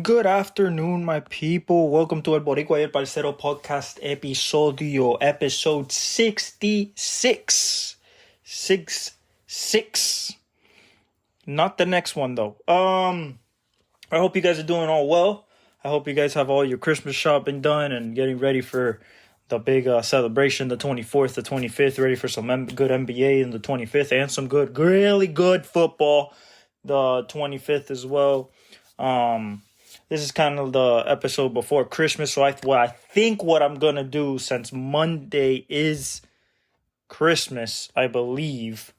Good afternoon, my people. Welcome to El Boricua y El Parcero podcast episode 66. 66. Not the next one, though. I hope you guys are doing all well. I hope you guys have all your Christmas shopping done and getting ready for the big celebration, the 24th, the 25th, ready for some good NBA in the 25th and some really good football, the 25th as well. This is kind of the episode before Christmas, so I think what I'm going to do, since Monday is Christmas, I believe,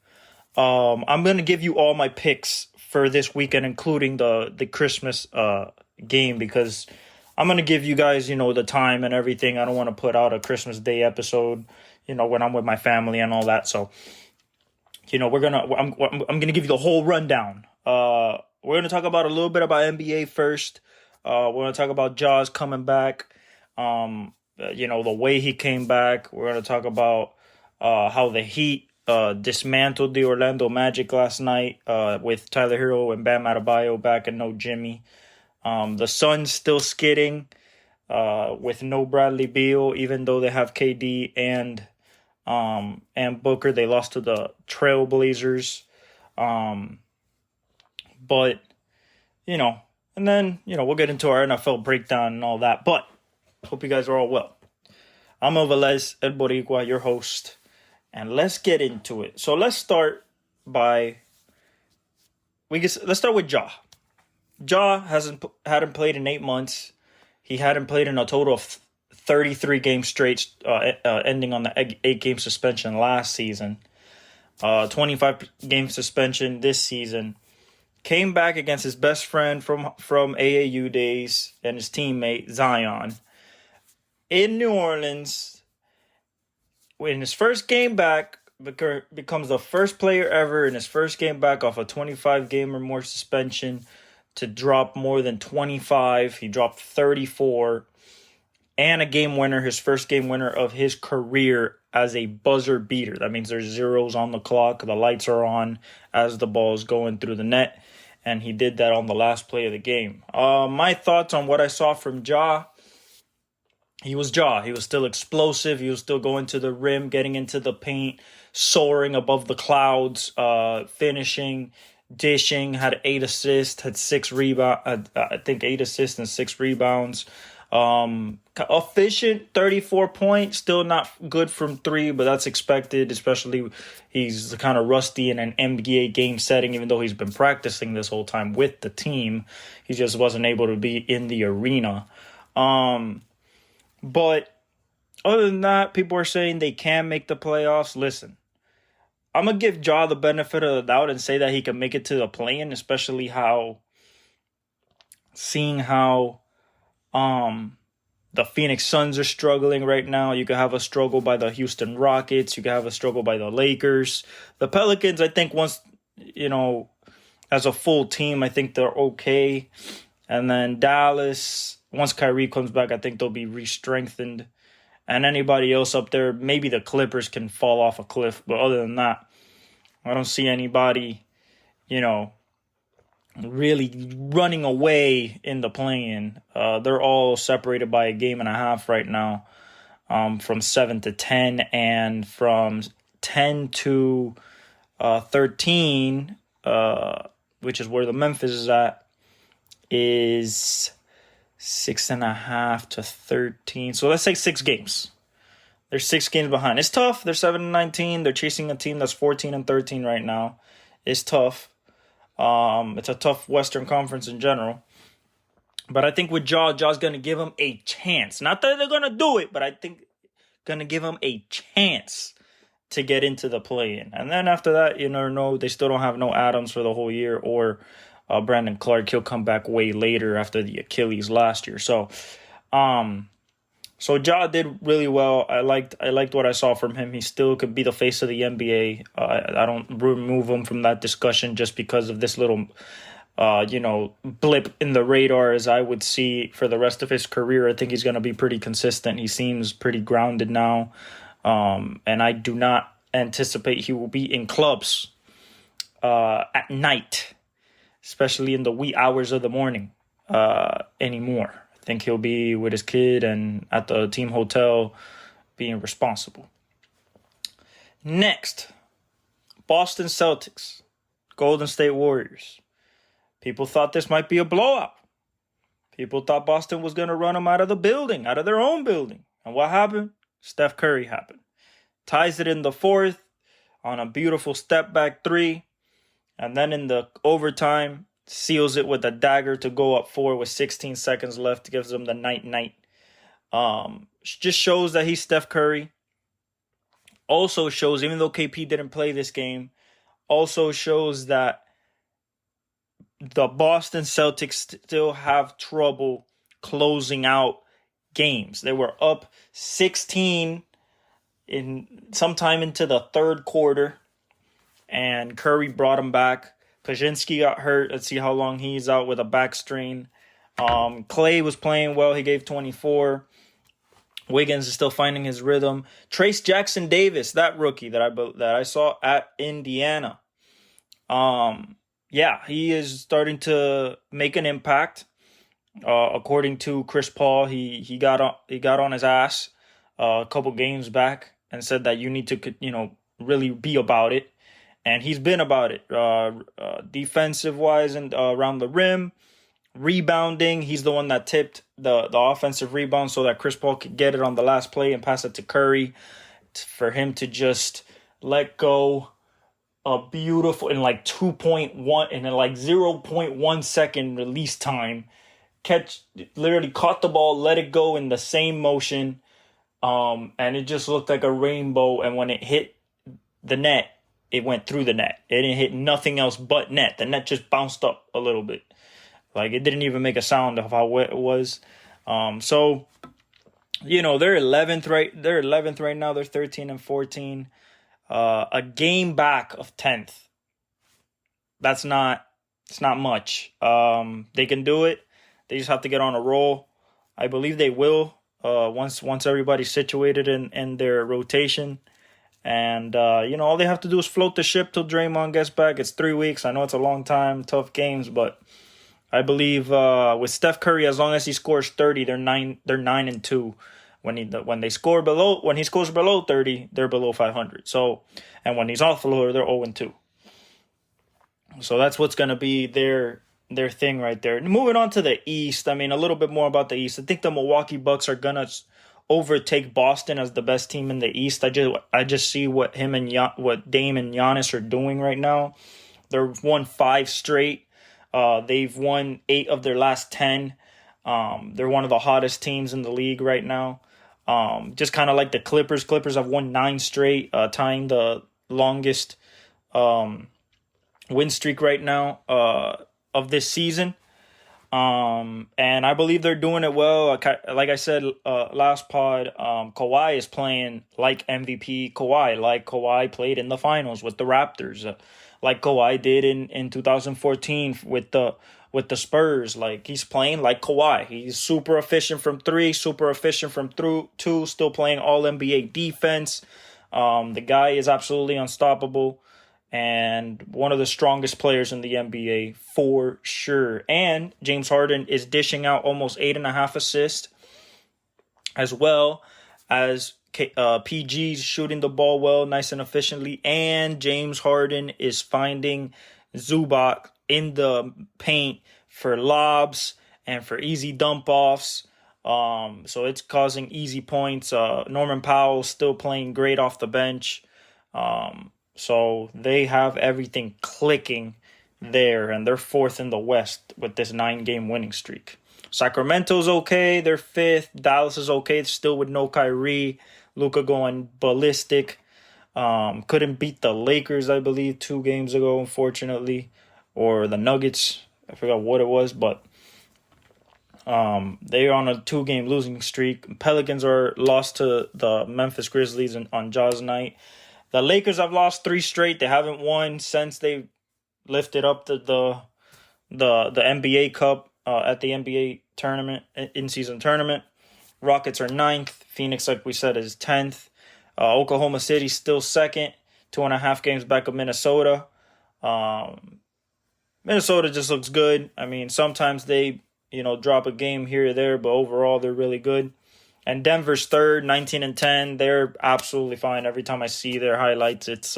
I'm going to give you all my picks for this weekend, including the Christmas game, because I'm going to give you guys, the time and everything. I don't want to put out a Christmas Day episode, when I'm with my family and all that. So, I'm going to give you the whole rundown. We're going to talk about a little bit about NBA first. We're going to talk about Jaws coming back, the way he came back. We're going to talk about how the Heat dismantled the Orlando Magic last night with Tyler Hero and Bam Adebayo back and no Jimmy. The Suns still skidding with no Bradley Beal, even though they have KD and Booker. They lost to the Trailblazers. But, and then, we'll get into our NFL breakdown and all that. But hope you guys are all well. I'm Velez El Boricua, your host. And let's get into it. So let's start let's start with Ja. Ja hadn't played in 8 months. He hadn't played in a total of 33 games straight, ending on the 8-game suspension last season. 25-game suspension this season. Came back against his best friend from AAU days and his teammate, Zion. In New Orleans, in his first game back, becomes the first player ever in his first game back off a 25-game or more suspension to drop more than 25. He dropped 34. And a game winner, his first game winner of his career as a buzzer beater. That means there's zeros on the clock. The lights are on as the ball is going through the net. And he did that on the last play of the game. My thoughts on what I saw from Ja. He was Ja. He was still explosive. He was still going to the rim, getting into the paint, soaring above the clouds, finishing, dishing, had 8 assists, had 6 rebounds. I think 8 assists and 6 rebounds. Efficient, 34 points, still not good from 3, but that's expected, especially he's kind of rusty in an NBA game setting, even though he's been practicing this whole time with the team. He just wasn't able to be in the arena. But other than that, people are saying they can make the playoffs. Listen, I'm going to give Ja the benefit of the doubt and say that he can make it to the play-in, especially seeing how the Phoenix Suns are struggling right now. You could have a struggle by the Houston Rockets. You could have a struggle by the Lakers. The Pelicans, I think once, as a full team, I think they're okay. And then Dallas, once Kyrie comes back, I think they'll be re-strengthened. And anybody else up there, maybe the Clippers can fall off a cliff. But other than that, I don't see anybody, really running away in the play-in. They're all separated by a game and a half right now, from 7 to 10, and from 10 to 13, which is where the Memphis is at, is 6.5 to 13. So let's say 6 games. They're 6 games behind. It's tough. They're 7-19. They're chasing a team that's 14-13 right now. It's tough. It's a tough Western Conference in general. But I think with Ja's going to give him a chance. Not that they're going to do it, but I think going to give him a chance to get into the play-in. And then after that, you never know. They still don't have no Adams for the whole year, or Brandon Clark. He'll come back way later after the Achilles last year. So Ja did really well. I liked what I saw from him. He still could be the face of the NBA. I don't remove him from that discussion just because of this little, blip in the radar, as I would see for the rest of his career. I think he's going to be pretty consistent. He seems pretty grounded now. And I do not anticipate he will be in clubs at night, especially in the wee hours of the morning. anymore. I think he'll be with his kid and at the team hotel being responsible. Next, Boston Celtics, Golden State Warriors. People thought this might be a blowout. People thought Boston was going to run them out of the building, out of their own building. And what happened? Steph Curry happened. Ties it in the fourth on a beautiful step back three. And then in the overtime, seals it with a dagger to go up 4 with 16 seconds left. Gives them the night-night. Just shows that he's Steph Curry. Also shows, even though KP didn't play this game, also shows that the Boston Celtics still have trouble closing out games. They were up 16 sometime into the third quarter, and Curry brought him back. Pajinski got hurt. Let's see how long he's out with a back strain. Clay was playing well. He gave 24. Wiggins is still finding his rhythm. Trace Jackson Davis, that rookie that I saw at Indiana. He is starting to make an impact. According to Chris Paul, he got on his ass a couple games back and said that you need to really be about it, and he's been about it. Defensive wise and around the rim. Rebounding, he's the one that tipped the offensive rebound so that Chris Paul could get it on the last play and pass it to Curry for him to just let go a beautiful in like 2.1 and in like 0.1 second release time. Literally caught the ball, let it go in the same motion, and it just looked like a rainbow. And when it hit the net, it went through the net. It didn't hit nothing else but net. The net just bounced up a little bit. Like, it didn't even make a sound of how wet it was. So, they're 11th right. They're 11th right now. They're 13 and 14. A game back of 10th. It's not much. They can do it. They just have to get on a roll. I believe they will. Once everybody's situated in their rotation. And, all they have to do is float the ship till Draymond gets back. It's 3 weeks. I know it's a long time, tough games, but I believe with Steph Curry, as long as he scores 30, they're 9-2. When he scores below 30, they're below 500. So, and when he's off the floor, they're 0-2. So that's what's going to be their thing right there. Moving on to the East, a little bit more about the East. I think the Milwaukee Bucks are going to overtake Boston as the best team in the East. I just see what Dame and Giannis are doing right now. They're won 5 straight. They've won 8 of their last 10. They're one of the hottest teams in the league right now. Just kind of like the Clippers. Clippers have won 9 straight, tying the longest win streak right now of this season. And I believe they're doing it well. Like I said last pod, Kawhi is playing like MVP Kawhi, like Kawhi played in the finals with the Raptors, like Kawhi did in 2014 with the Spurs. Like, he's playing like Kawhi. He's super efficient from 3, super efficient from 2, still playing all NBA defense. The guy is absolutely unstoppable and one of the strongest players in the NBA for sure. And James Harden is dishing out almost 8.5 assists, as well as PG's shooting the ball well, nice and efficiently. And James Harden is finding Zubac in the paint for lobs and for easy dump offs. So it's causing easy points. Norman Powell still playing great off the bench. So they have everything clicking there, and they're 4th in the West with this 9-game winning streak. Sacramento's okay. They're 5th. Dallas is okay. Still with no Kyrie. Luka going ballistic. Couldn't beat the Lakers, I believe, 2 games ago, unfortunately. Or the Nuggets. I forgot what it was, but they're on a 2-game losing streak. Pelicans are lost to the Memphis Grizzlies on Jaws night. The Lakers have lost 3 straight. They haven't won since they lifted up the NBA Cup at the NBA tournament, in-season tournament. Rockets are 9th. Phoenix, like we said, is 10th. Oklahoma City still 2nd, 2.5 games back of Minnesota. Minnesota just looks good. Sometimes they drop a game here or there, but overall they're really good. And Denver's third, 19-10. They're absolutely fine. Every time I see their highlights, it's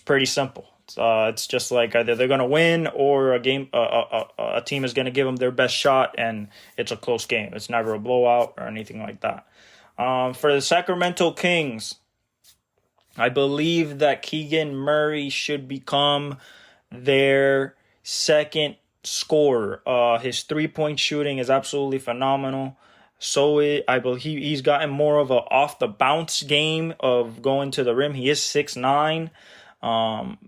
pretty simple. It's just like either they're gonna win or a team is gonna give them their best shot, and it's a close game. It's never a blowout or anything like that. For the Sacramento Kings, I believe that Keegan Murray should become their second scorer. His 3-point shooting is absolutely phenomenal. So I believe he's gotten more of a off the bounce game of going to the rim. He is 6'9".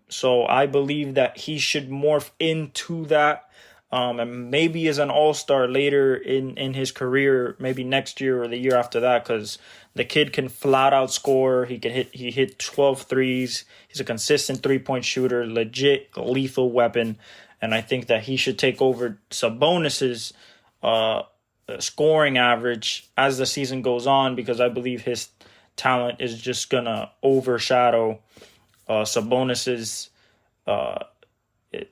So I believe that he should morph into that. And maybe as an all-star later in his career, maybe next year or the year after that, because the kid can flat out score. He hit 12 threes. He's a consistent 3-point shooter, legit lethal weapon. And I think that he should take over Sabonis's scoring average as the season goes on, because I believe his talent is just gonna overshadow Sabonis's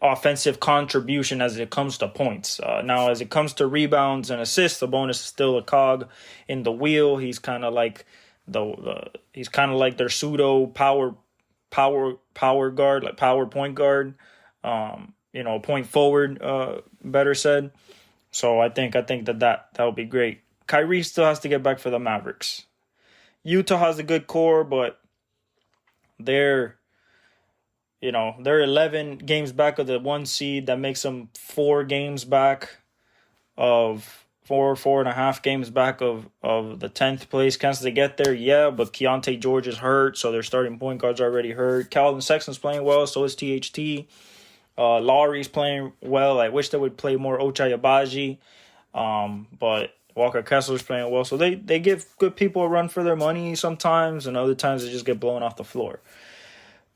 offensive contribution as it comes to points. Now, as it comes to rebounds and assists, Sabonis is still a cog in the wheel. He's kind of like their pseudo power guard, like power point guard. Point forward, better said. So I think that'll be great. Kyrie still has to get back for the Mavericks. Utah has a good core, but they're 11 games back of the 1 seed. That makes them 4 games back of 4.5 games back of the 10th place. Can they get there? Yeah, but Keontae George is hurt, so their starting point guard's already hurt. Calvin Sexton's playing well, so is THT. Lowry's playing well. I wish they would play more Ochai Agbaji, but Walker Kessler's playing well. So they give good people a run for their money sometimes, and other times they just get blown off the floor.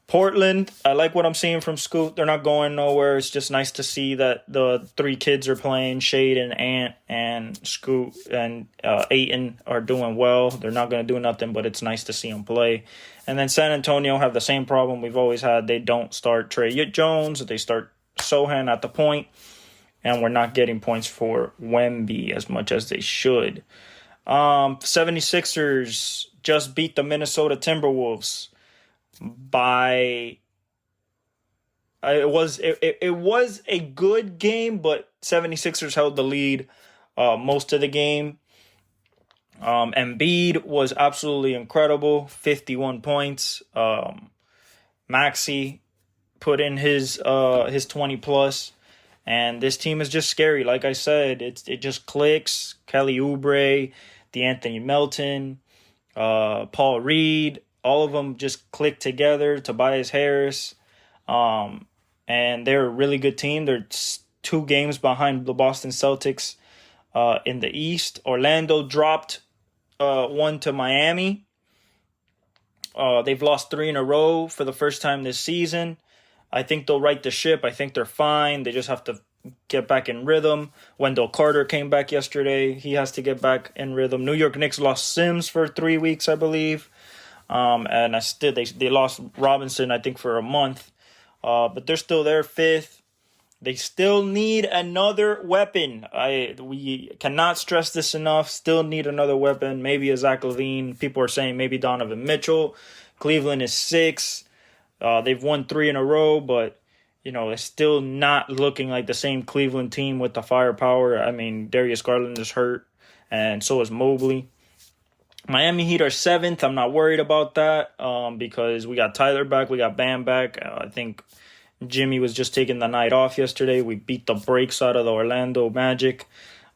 Portland, I like what I'm seeing from Scoot. They're not going nowhere. It's just nice to see that the 3 kids are playing. Shade and Ant and Scoot and Ayton are doing well. They're not going to do nothing, but it's nice to see them play. And then San Antonio have the same problem we've always had. They don't start Trey Jones. They start Sohan at the point, and we're not getting points for Wemby as much as they should. 76ers just beat the Minnesota Timberwolves by it was a good game, but 76ers held the lead most of the game. Embiid was absolutely incredible, 51 points. Maxey put in his 20 plus, and this team is just scary. Like I said, it just clicks. Kelly Oubre, DeAnthony Melton, Paul Reed, all of them just click together. Tobias Harris, and they're a really good team. They're 2 games behind the Boston Celtics in the East. Orlando dropped 1 to Miami. They've lost 3 in a row for the first time this season. I think they'll right the ship. I think they're fine. They just have to get back in rhythm. Wendell Carter came back yesterday. He has to get back in rhythm. New York Knicks lost Sims for 3 weeks, I believe. And they lost Robinson, I think, for a month. But they're still there, 5th. They still need another weapon. We cannot stress this enough. Still need another weapon. Maybe a Zach LaVine. People are saying maybe Donovan Mitchell. Cleveland is 6. They've won 3 in a row, but it's still not looking like the same Cleveland team with the firepower. I mean, Darius Garland is hurt, and so is Mobley. Miami Heat are 7th. I'm not worried about that because we got Tyler back. We got Bam back. I think Jimmy was just taking the night off yesterday. We beat the brakes out of the Orlando Magic.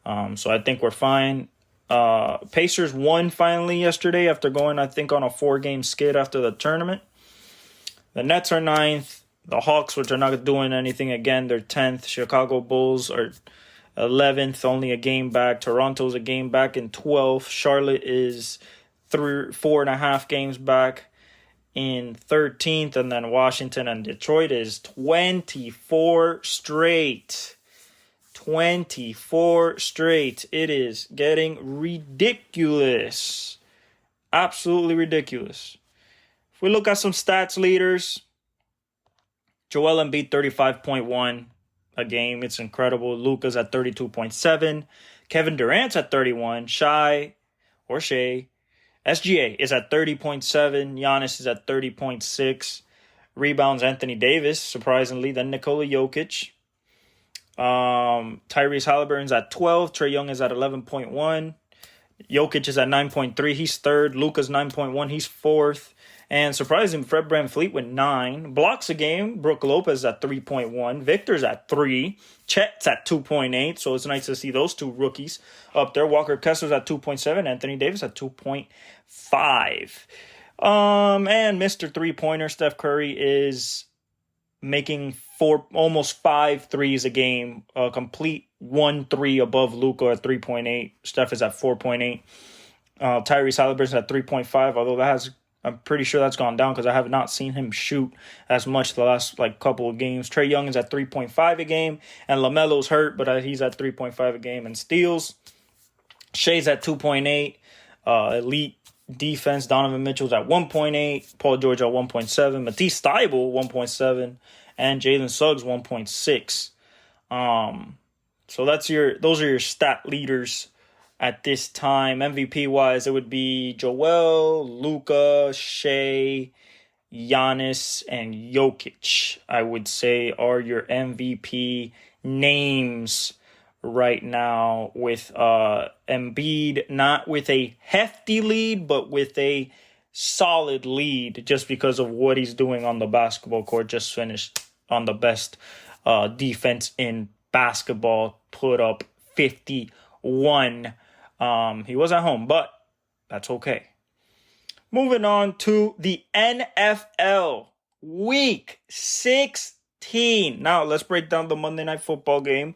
So I think we're fine. Pacers won finally yesterday after going, I think, on a 4-game skid after the tournament. The Nets are 9th. The Hawks, which are not doing anything again, they're 10th. Chicago Bulls are 11th, only a game back. Toronto's a game back in 12th. Charlotte is 4.5 games back in 13th. And then Washington and Detroit is 24 straight. 24 straight. It is getting ridiculous. Absolutely ridiculous. If we look at some stats leaders, Joel Embiid 35.1. a game. It's incredible. Luka's at 32.7. Kevin Durant's at 31. Shai SGA is at 30.7. Giannis is at 30.6. Rebounds, Anthony Davis, surprisingly. Then Nikola Jokic. Tyrese Halliburton's at 12. Trae Young is at 11.1. Jokic is at 9.3. He's third. Luka's 9.1. He's fourth. And surprisingly, Fred VanVleet with 9. Blocks a game. Brook Lopez at 3.1. Victor's at 3. Chet's at 2.8. So it's nice to see those two rookies up there. Walker Kessler's at 2.7. Anthony Davis at 2.5. And Mr. Three-Pointer, Steph Curry, is making almost 5 threes a game. A complete 1 3 above Luka at 3.8. Steph is at 4.8. Tyrese Halliburton's at 3.5, although I'm pretty sure that's gone down because I have not seen him shoot as much the last couple of games. Trae Young is at 3.5 a game, and LaMelo's hurt, but he's at 3.5 a game. And steals, Shea's at 2.8. Elite defense, Donovan Mitchell's at 1.8. Paul George at 1.7. Matisse Thybulle 1.7, and Jalen Suggs 1.6. So those are your stat leaders at this time. MVP-wise, it would be Joel, Luka, Shea, Giannis, and Jokic, I would say, are your MVP names right now, with Embiid not with a hefty lead, but with a solid lead just because of what he's doing on the basketball court. Just finished on the best defense in basketball, put up 51. He was at home, but that's okay. Moving on to the NFL Week 16. Now, let's break down the Monday Night Football game.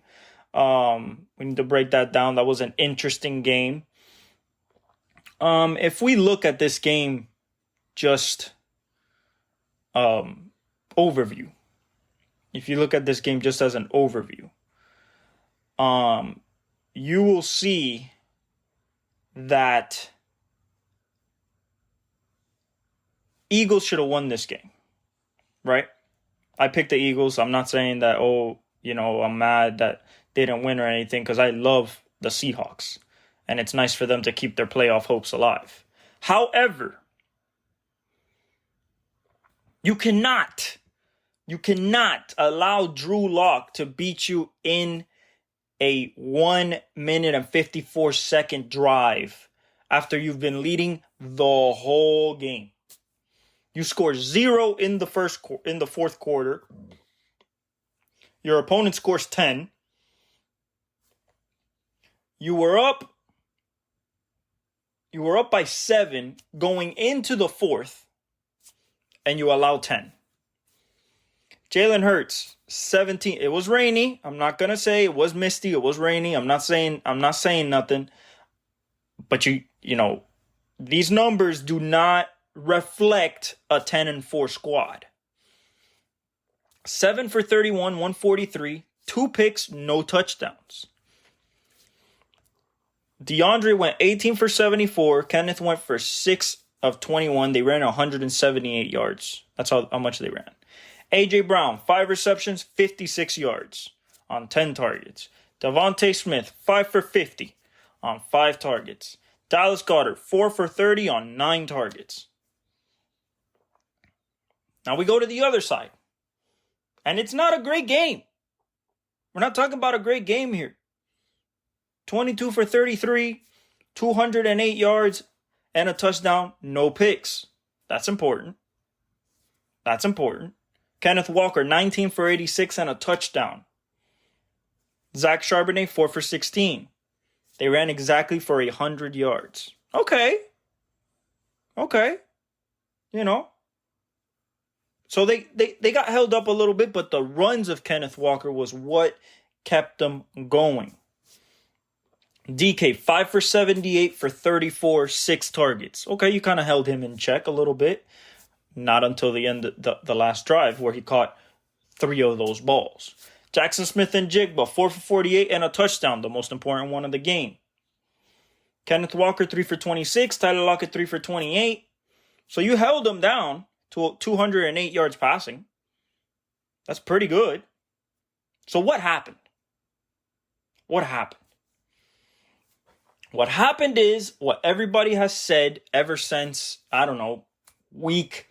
We need to break that down. That was an interesting game. If we look at this game, just overview. If you look at this game just as an overview, you will see that Eagles should have won this game, right? I picked the Eagles. I'm not saying that, I'm mad that they didn't win or anything, because I love the Seahawks, and it's nice for them to keep their playoff hopes alive. However, you cannot allow Drew Lock to beat you in a 1 minute and 54 second drive after you've been leading the whole game. You score 0 in the fourth quarter. Your opponent scores 10. You were up by 7 going into the fourth, and you allow 10. Jalen Hurts, 17. It was rainy. I'm not gonna say it was misty. It was rainy. I'm not saying nothing. But these numbers do not reflect a 10-4 squad. 7 for 31, 143, 2 picks, no touchdowns. DeAndre went 18 for 74. Kenneth went for 6 of 21. They ran 178 yards. That's how much they ran. A.J. Brown, 5 receptions, 56 yards on 10 targets. Devontae Smith, 5 for 50 on 5 targets. Dallas Goedert, 4 for 30 on 9 targets. Now we go to the other side. And it's not a great game. We're not talking about a great game here. 22 for 33, 208 yards, and a touchdown, no picks. That's important. Kenneth Walker, 19 for 86 and a touchdown. Zach Charbonnet, 4 for 16. They ran exactly for 100 yards. Okay. So they got held up a little bit, but the runs of Kenneth Walker was what kept them going. DK, 5 for 78 for 34, 6 targets. Okay, you kind of held him in check a little bit. Not until the end of the last drive, where he caught 3 of those balls. Jackson Smith and Jigba, 4 for 48 and a touchdown, the most important one of the game. Kenneth Walker, 3 for 26. Tyler Lockett, 3 for 28. So you held them down to 208 yards passing. That's pretty good. So what happened? What happened? What happened is what everybody has said ever since, I don't know, week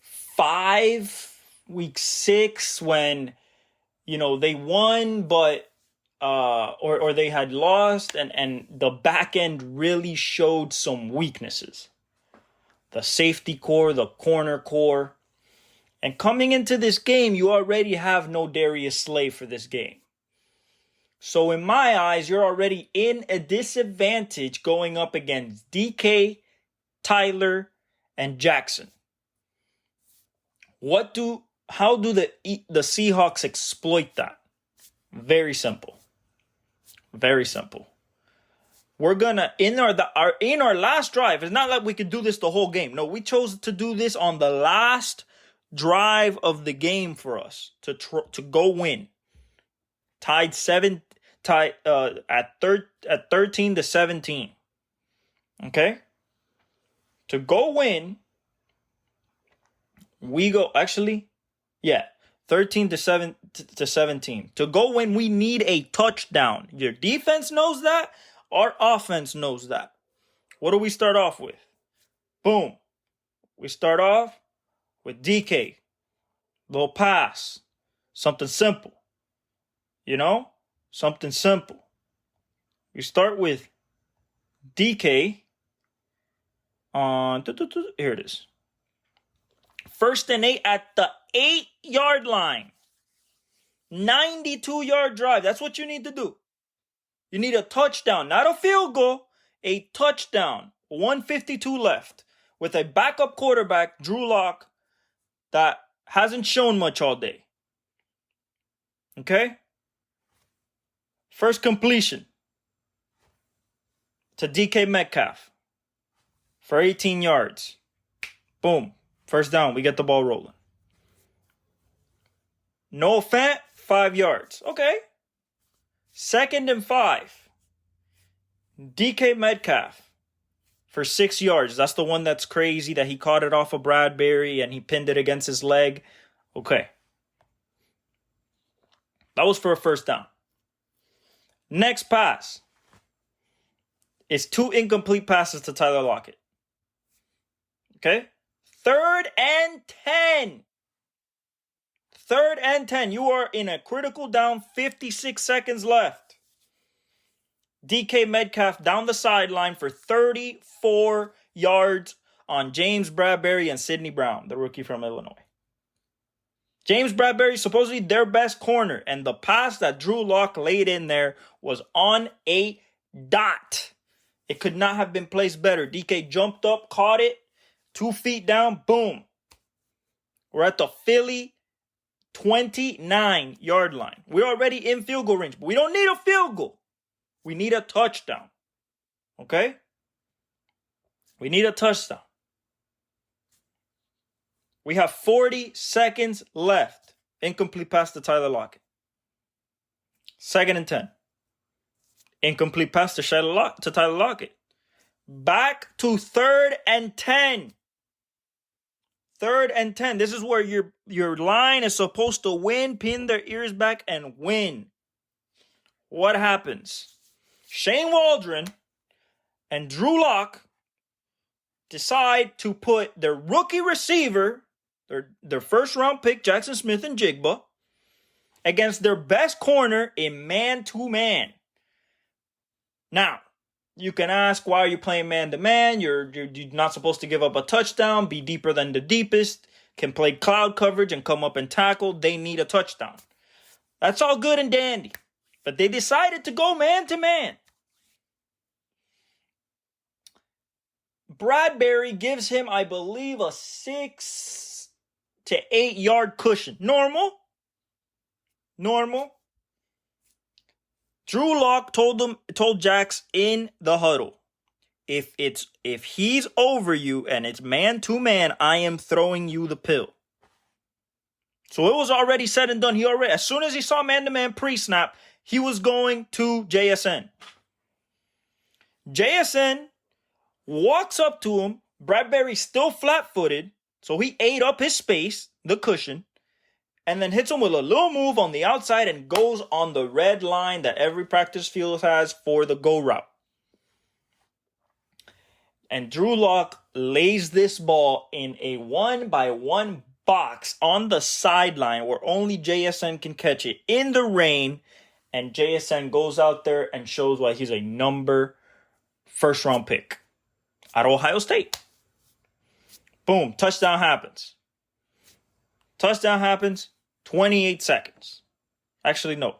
5, week 6, when, they won, but or they had lost, and the back end really showed some weaknesses. The safety core, the corner core. And coming into this game, you already have no Darius Slay for this game. So in my eyes, you're already in a disadvantage going up against DK, Tyler, and Jackson. How do the Seahawks exploit that? Very simple. Very simple. We're gonna in our last drive. It's not like we could do this the whole game. No, we chose to do this on the last drive of the game for us to go win. Tied at 13-17. Okay? To go win, we go 13-17. To go win, we need a touchdown. Your defense knows that. Our offense knows that. What do we start off with? Boom. We start off with DK. Little pass. Something simple. Something simple. We start with DK on, here it is. 1st and 8 at the 8-yard line. 92-yard drive. That's what you need to do. You need a touchdown, not a field goal, a touchdown. 1:52 left with a backup quarterback, Drew Lock, that hasn't shown much all day. Okay? First completion to DK Metcalf for 18 yards. Boom. First down. We get the ball rolling. Noah Fant, 5 yards. Okay. 2nd and 5. DK Metcalf for 6 yards. That's the one that's crazy that he caught it off of Bradbury and he pinned it against his leg. Okay. That was for a first down. Next pass is 2 incomplete passes to Tyler Lockett. Okay? 3rd and 10. 3rd and 10. You are in a critical down, 56 seconds left. DK Metcalf down the sideline for 34 yards on James Bradbury and Sidney Brown, the rookie from Illinois. James Bradbury, supposedly their best corner, and the pass that Drew Lock laid in there was on a dot. It could not have been placed better. DK jumped up, caught it, 2 feet down, boom. We're at the Philly 29-yard line. We're already in field goal range, but we don't need a field goal. We need a touchdown. Okay? We need a touchdown. We have 40 seconds left. Incomplete pass to Tyler Lockett. 2nd and 10. Incomplete pass to Tyler Lockett. Back to 3rd and 10. 3rd and 10. This is where your line is supposed to win, pin their ears back, and win. What happens? Shane Waldron and Drew Lock decide to put their rookie receiver, their first-round pick, Jackson Smith-Njigba, against their best corner in man-to-man. Now, you can ask, why are you playing man-to-man? You're not supposed to give up a touchdown, be deeper than the deepest, can play cloud coverage and come up and tackle. They need a touchdown. That's all good and dandy. But they decided to go man-to-man. Bradbury gives him, I believe, a 6 to 8 yard cushion. Normal. Drew Lock told Jax in the huddle, if he's over you and it's man to man, I am throwing you the pill. So it was already said and done. As soon as he saw man to man pre-snap, he was going to JSN. JSN walks up to him. Bradbury's still flat-footed, so he ate up his space, the cushion. and then hits him with a little move on the outside and goes on the red line that every practice field has for the go route. And Drew Lock lays this ball in a 1-by-1 box on the sideline where only JSN can catch it in the rain. And JSN goes out there and shows why he's a first round pick out of Ohio State. Boom, touchdown happens. Touchdown happens, 28 seconds. Actually, no.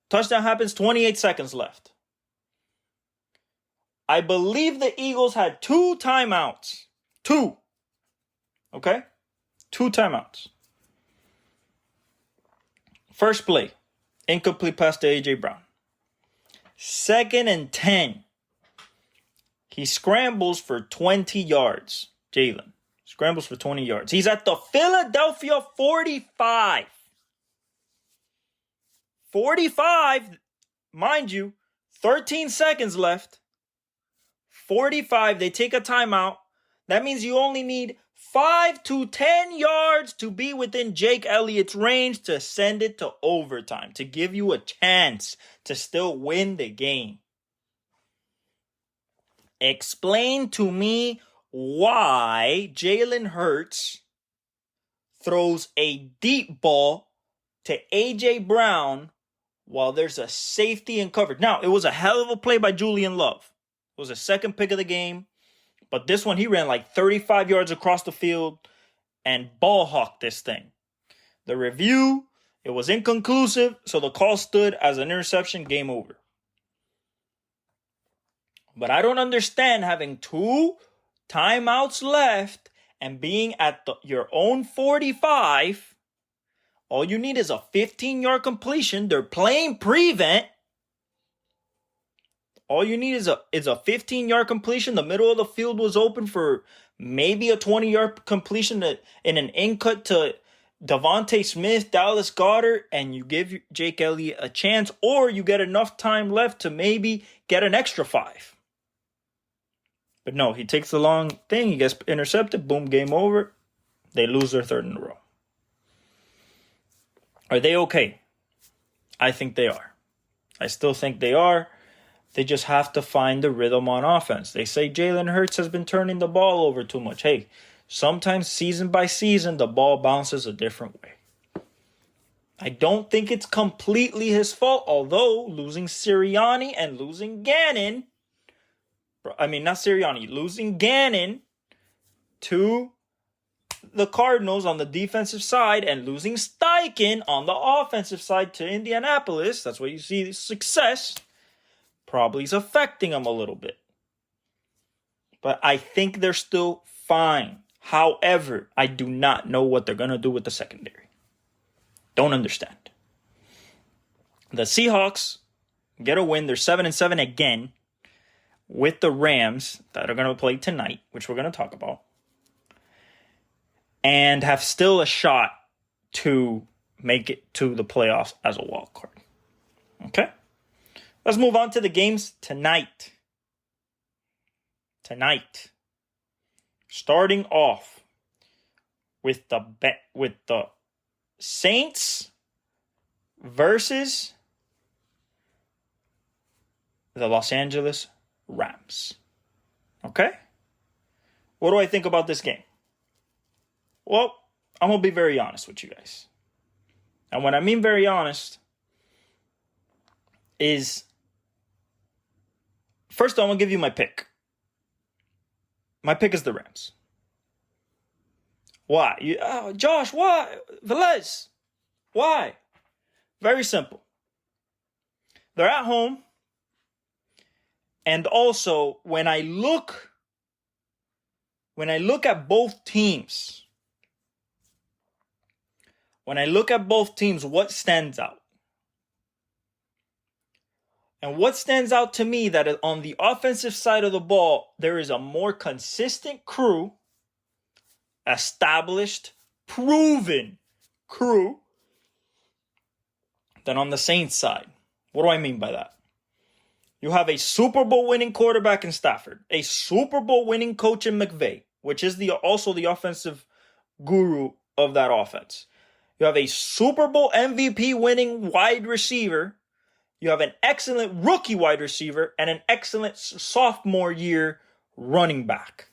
Touchdown happens, 28 seconds left. I believe the Eagles had 2 timeouts. 2. Okay? 2 timeouts. First play, incomplete pass to A.J. Brown. 2nd and 10. He scrambles for 20 yards. Jalen scrambles for 20 yards. He's at the Philadelphia 45. 45, mind you, 13 seconds left. 45, they take a timeout. That means you only need 5 to 10 yards to be within Jake Elliott's range to send it to overtime, to give you a chance to still win the game. Explain to me why Jalen Hurts throws a deep ball to A.J. Brown while there's a safety in coverage. Now, it was a hell of a play by Julian Love. It was a second pick of the game. But this one, he ran like 35 yards across the field and ball hawked this thing. The review, it was inconclusive, so the call stood as an interception, game over. But I don't understand having 2 timeouts left and being at your own 45. All you need is a 15-yard completion. They're playing prevent. All you need is a 15-yard completion. The middle of the field was open for maybe a 20-yard completion in an in-cut to Devontae Smith, Dallas Goedert, and you give Jake Elliott a chance, or you get enough time left to maybe get an extra 5. But no, he takes the long thing. He gets intercepted. Boom, game over. They lose their 3rd in a row. Are they okay? I think they are. I still think they are. They just have to find the rhythm on offense. They say Jalen Hurts has been turning the ball over too much. Hey, sometimes season by season, the ball bounces a different way. I don't think it's completely his fault, although losing Sirianni and losing Gannon, losing Gannon to the Cardinals on the defensive side and losing Steichen on the offensive side to Indianapolis, that's where you see success, probably is affecting them a little bit. But I think they're still fine. However, I do not know what they're going to do with the secondary. Don't understand. The Seahawks get a win. They're 7-7 again with the Rams that are going to play tonight, which we're going to talk about, and have still a shot to make it to the playoffs as a wild card. Okay? Let's move on to the games tonight. Starting off with the Saints versus the Los Angeles Rams. Okay? What do I think about this game? Well, I'm going to be very honest with you guys. And what I mean very honest is, first I'm going to give you my pick. My pick is the Rams. Why? Josh, why? Velez, why? Very simple. They're at home. And also, when I look at both teams, what stands out? And what stands out to me that on the offensive side of the ball, there is a more consistent crew, established, proven crew than on the Saints side. What do I mean by that? You have a Super Bowl winning quarterback in Stafford, a Super Bowl winning coach in McVay, which is also the offensive guru of that offense. You have a Super Bowl MVP winning wide receiver. You have an excellent rookie wide receiver and an excellent sophomore year running back.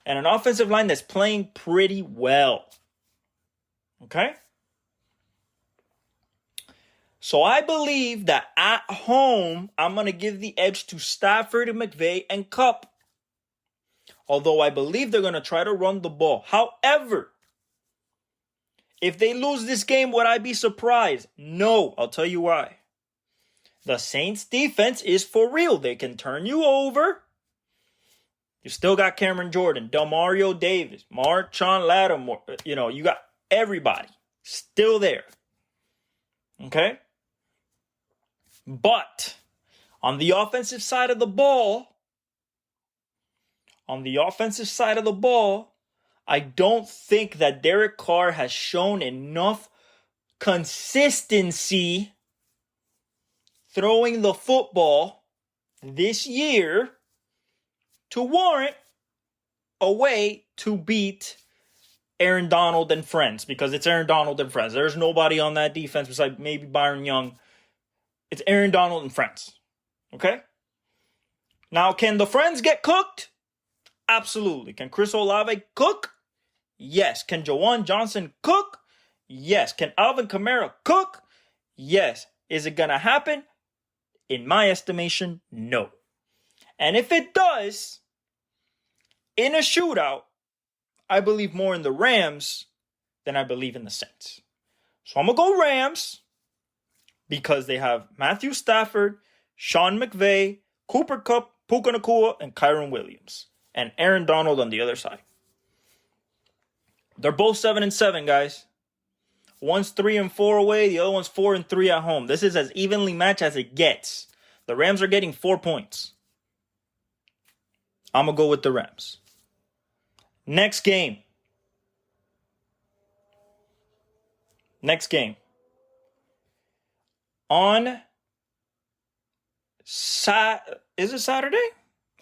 And an offensive line that's playing pretty well. Okay? So I believe that at home, I'm going to give the edge to Stafford and McVay and Kupp. Although I believe they're going to try to run the ball. However, if they lose this game, would I be surprised? No. I'll tell you why. The Saints defense is for real. They can turn you over. You still got Cameron Jordan, Demario Davis, Marshawn Lattimore. You got everybody still there. Okay? But on the offensive side of the ball, I don't think that Derek Carr has shown enough consistency throwing the football this year to warrant a way to beat Aaron Donald and friends, because it's Aaron Donald and friends. There's nobody on that defense besides maybe Byron Young. It's Aaron Donald and friends. Okay? Now, can the friends get cooked? Absolutely. Can Chris Olave cook? Yes. Can Jawan Johnson cook? Yes. Can Alvin Kamara cook? Yes. Is it going to happen? In my estimation, no. And if it does, in a shootout, I believe more in the Rams than I believe in the Saints. So I'm going to go Rams because they have Matthew Stafford, Sean McVay, Cooper Kupp, Puka Nacua, and Kyron Williams. And Aaron Donald on the other side. They're both 7-7, guys. One's 3-4 away, the other one's 4-3 at home. This is as evenly matched as it gets. The Rams are getting 4 points. I'm going to go with the Rams. Next game. On is it Saturday?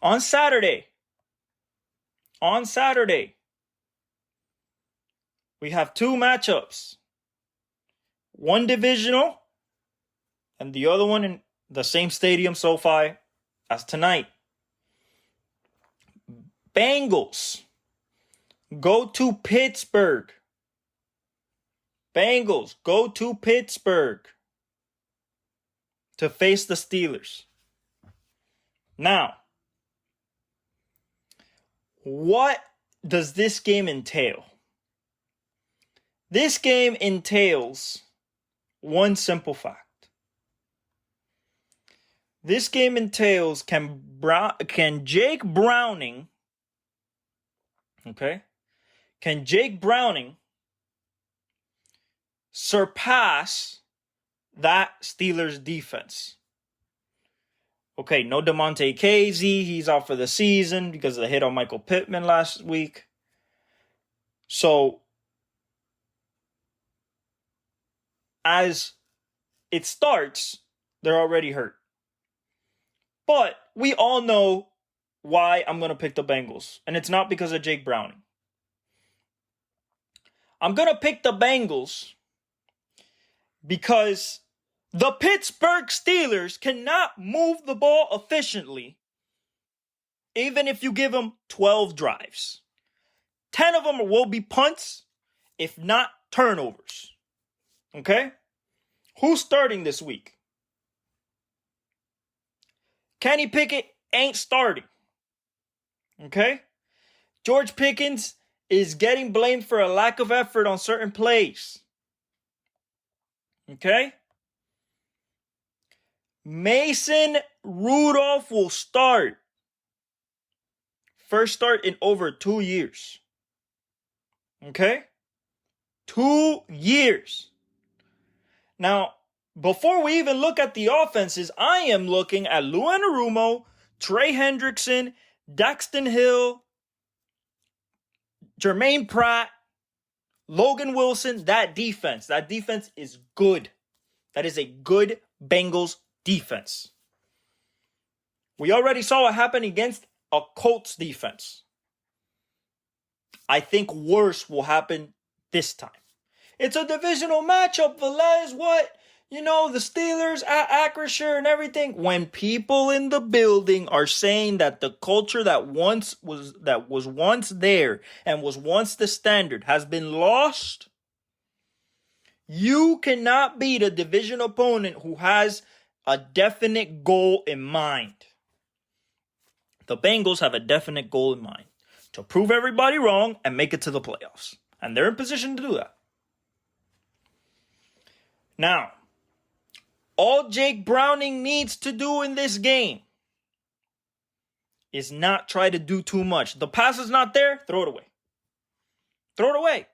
On Saturday. We have 2 matchups. One divisional and the other one in the same stadium, SoFi, as tonight. Bengals go to Pittsburgh. To face the Steelers. Now, what does this game entail? This game entails one simple fact. This game entails can Jake Browning surpass that Steelers defense? Okay, no Demonte Casey. He's out for the season because of the hit on Michael Pittman last week. So, as it starts, they're already hurt. But we all know why I'm going to pick the Bengals. And it's not because of Jake Browning. I'm going to pick the Bengals because the Pittsburgh Steelers cannot move the ball efficiently even if you give them 12 drives. 10 of them will be punts, if not turnovers. Okay? Who's starting this week? Kenny Pickett ain't starting. Okay? George Pickens is getting blamed for a lack of effort on certain plays. Okay? Mason Rudolph will start. First start in over 2 years. Okay? 2 years. Now, before we even look at the offenses, I am looking at Lou Anarumo, Trey Hendrickson, Daxton Hill, Jermaine Pratt, Logan Wilson. That defense is good. That is a good Bengals defense. We already saw what happened against a Colts defense. I think worse will happen this time. It's a divisional matchup, Velez. What? You know, the Steelers at Acrisure and everything. When people in the building are saying that the culture that was once there and was once the standard has been lost, you cannot beat a division opponent who has a definite goal in mind. The Bengals have a definite goal in mind to prove everybody wrong and make it to the playoffs. And they're in position to do that. Now, all Jake Browning needs to do in this game is not try to do too much. The pass is not there, throw it away. Throw it away.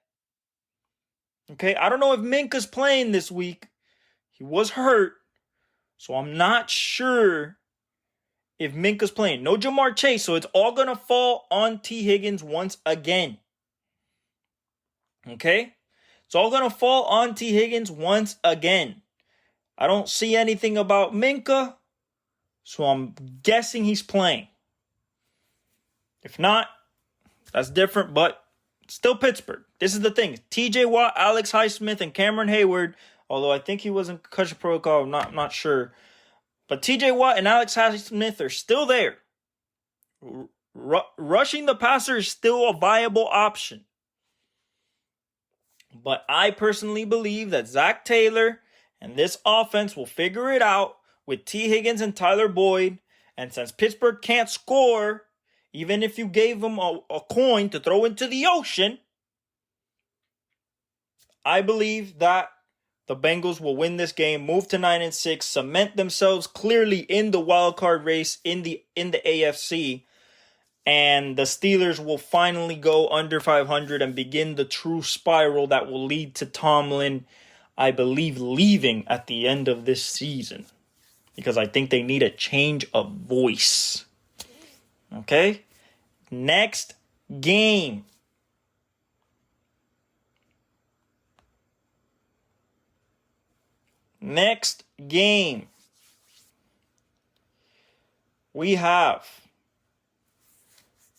Okay, I don't know if Minka's playing this week. He was hurt, so I'm not sure if Minka's playing. No Jamar Chase, so it's all going to fall on T. Higgins once again. Okay? It's all going to fall on T. Higgins once again. I don't see anything about Minka, so I'm guessing he's playing. If not, that's different, but still Pittsburgh. This is the thing. TJ Watt, Alex Highsmith, and Cameron Hayward, although I think he was in concussion protocol, I'm not sure. But TJ Watt and Alex Highsmith are still there. Rushing the passer is still a viable option. But I personally believe that Zach Taylor and this offense will figure it out with T. Higgins and Tyler Boyd. And since Pittsburgh can't score, even if you gave them a coin to throw into the ocean, I believe that the Bengals will win this game, move to 9-6, cement themselves clearly in the wild card race in the AFC, and the Steelers will finally go under 500 and begin the true spiral that will lead to Tomlin, I believe, leaving at the end of this season, because I think they need a change of voice. Okay? Next game. Next game. We have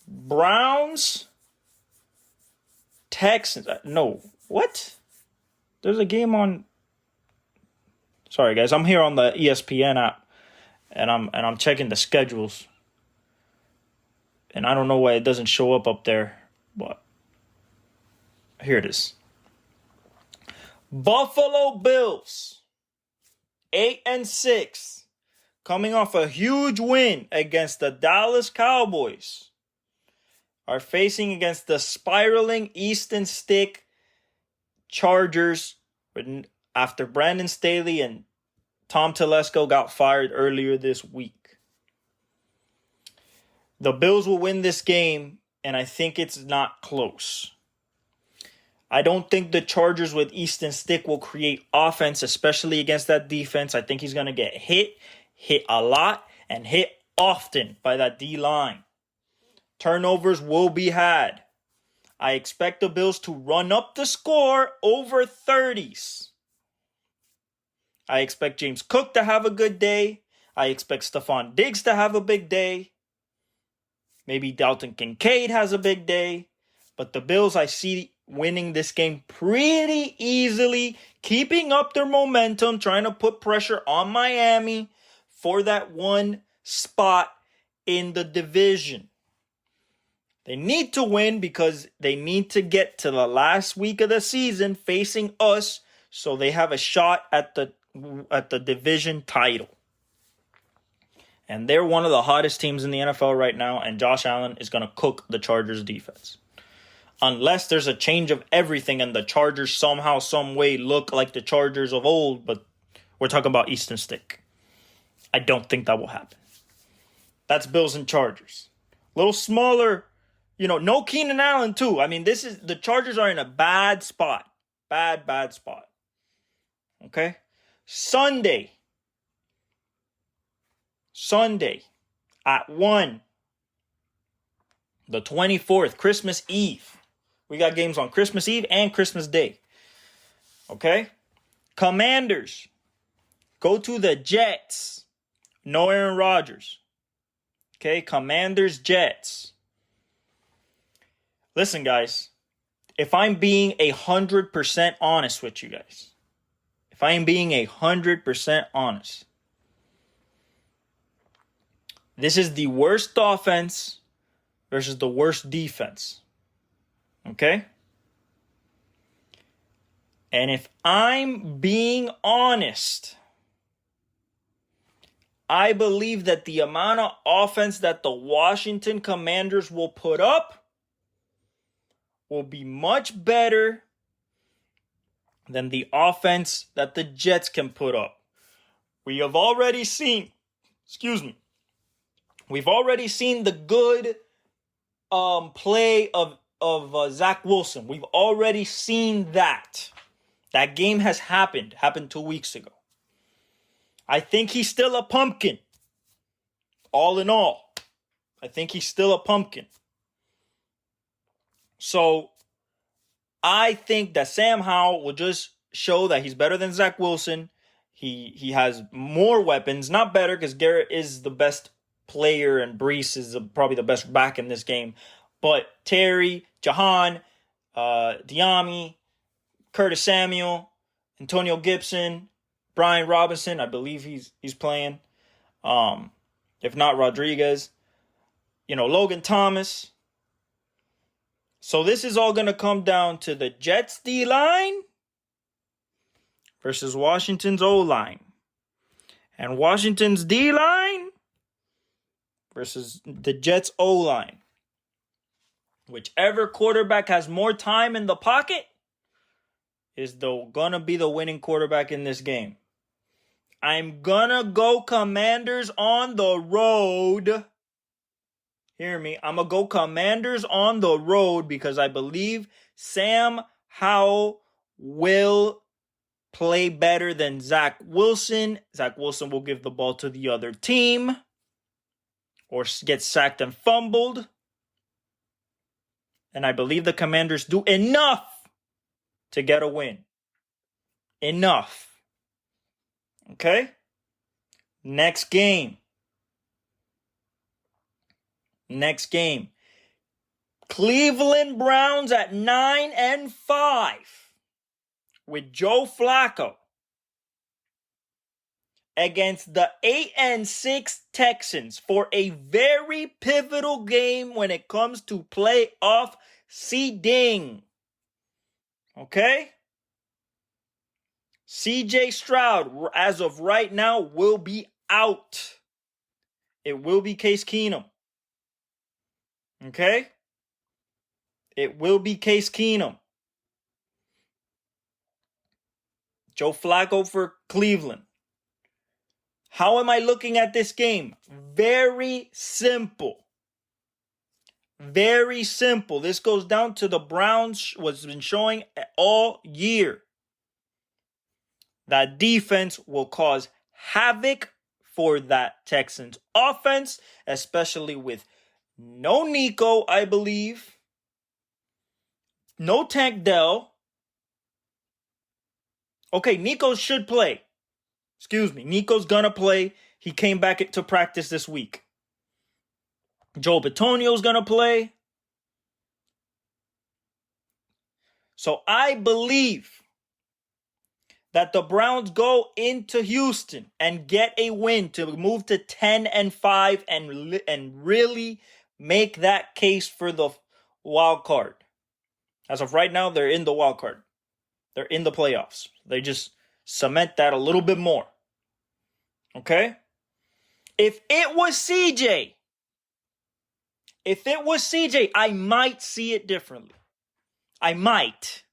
Browns, Texans. No, what? There's a game on. Sorry, guys. I'm here on the ESPN app, and I'm checking the schedules, and I don't know why it doesn't show up there, but here it is. Buffalo Bills, 8-6, coming off a huge win against the Dallas Cowboys, are facing against the spiraling Easton Stick Chargers after Brandon Staley and Tom Telesco got fired earlier this week. The Bills will win this game, and I think it's not close. I don't think the Chargers with Easton Stick will create offense, especially against that defense. I think he's going to get hit a lot, and hit often by that D-line. Turnovers will be had. I expect the Bills to run up the score over 30s. I expect James Cook to have a good day. I expect Stephon Diggs to have a big day. Maybe Dalton Kincaid has a big day. But the Bills, I see winning this game pretty easily, keeping up their momentum, trying to put pressure on Miami for that one spot in the division. They need to win because they need to get to the last week of the season facing us, so they have a shot at the division title. And they're one of the hottest teams in the NFL right now, and Josh Allen is going to cook the Chargers defense. Unless there's a change of everything and the Chargers somehow, some way look like the Chargers of old, but we're talking about Easton Stick. I don't think that will happen. That's Bills and Chargers. A little smaller, no Keenan Allen too. I mean, the Chargers are in a bad spot. Bad spot. Okay? Sunday at 1, the 24th, Christmas Eve. We got games on Christmas Eve and Christmas Day. Okay? Commanders go to the Jets. No Aaron Rodgers. Okay? Commanders, Jets. Listen, guys, if I'm being 100% honest with you guys, if I am being 100% honest, this is the worst offense versus the worst defense. Okay? And if I'm being honest, I believe that the amount of offense that the Washington Commanders will put up will be much better than the offense that the Jets can put up. We have already seen, we've already seen the good play of Zach Wilson. We've already seen that. That game has happened 2 weeks ago. I think he's still a pumpkin. All in all, I think he's still a pumpkin. So I think that Sam Howell will just show that he's better than Zach Wilson. He has more weapons, not better, because Garrett is the best player and Brees is probably the best back in this game. But Terry, Jahan, Diami, Curtis Samuel, Antonio Gibson, Brian Robinson, I believe he's playing. If not, Rodriguez. Logan Thomas. So this is all going to come down to the Jets D-line versus Washington's O-line. And Washington's D-line versus the Jets O-line. Whichever quarterback has more time in the pocket is going to be the winning quarterback in this game. I'm going to go Commanders on the road. Hear me. I'm going to go Commanders on the road because I believe Sam Howell will play better than Zach Wilson. Zach Wilson will give the ball to the other team or get sacked and fumbled. And I believe the Commanders do enough to get a win. Enough. Okay? Next game. Cleveland Browns at 9-5 with Joe Flacco against the 8-6 Texans for a very pivotal game when it comes to playoff seeding. Okay? CJ Stroud, as of right now, will be out. It will be Case Keenum. Okay? It will be Case Keenum. Joe Flacco for Cleveland. How am I looking at this game? Very simple. Very simple. This goes down to the Browns was been showing all year. That defense will cause havoc for that Texans offense, especially with no Nico, I believe. No Tank Dell. Okay, Nico should play. Nico's gonna play. He came back to practice this week. Joe Bitonio's gonna play. So I believe that the Browns go into Houston and get a win to move to 10-5 and really make that case for the wild card. As of right now, they're in the wild card. They're in the playoffs. They just cement that a little bit more. Okay? If it was CJ, I might see it differently. I might.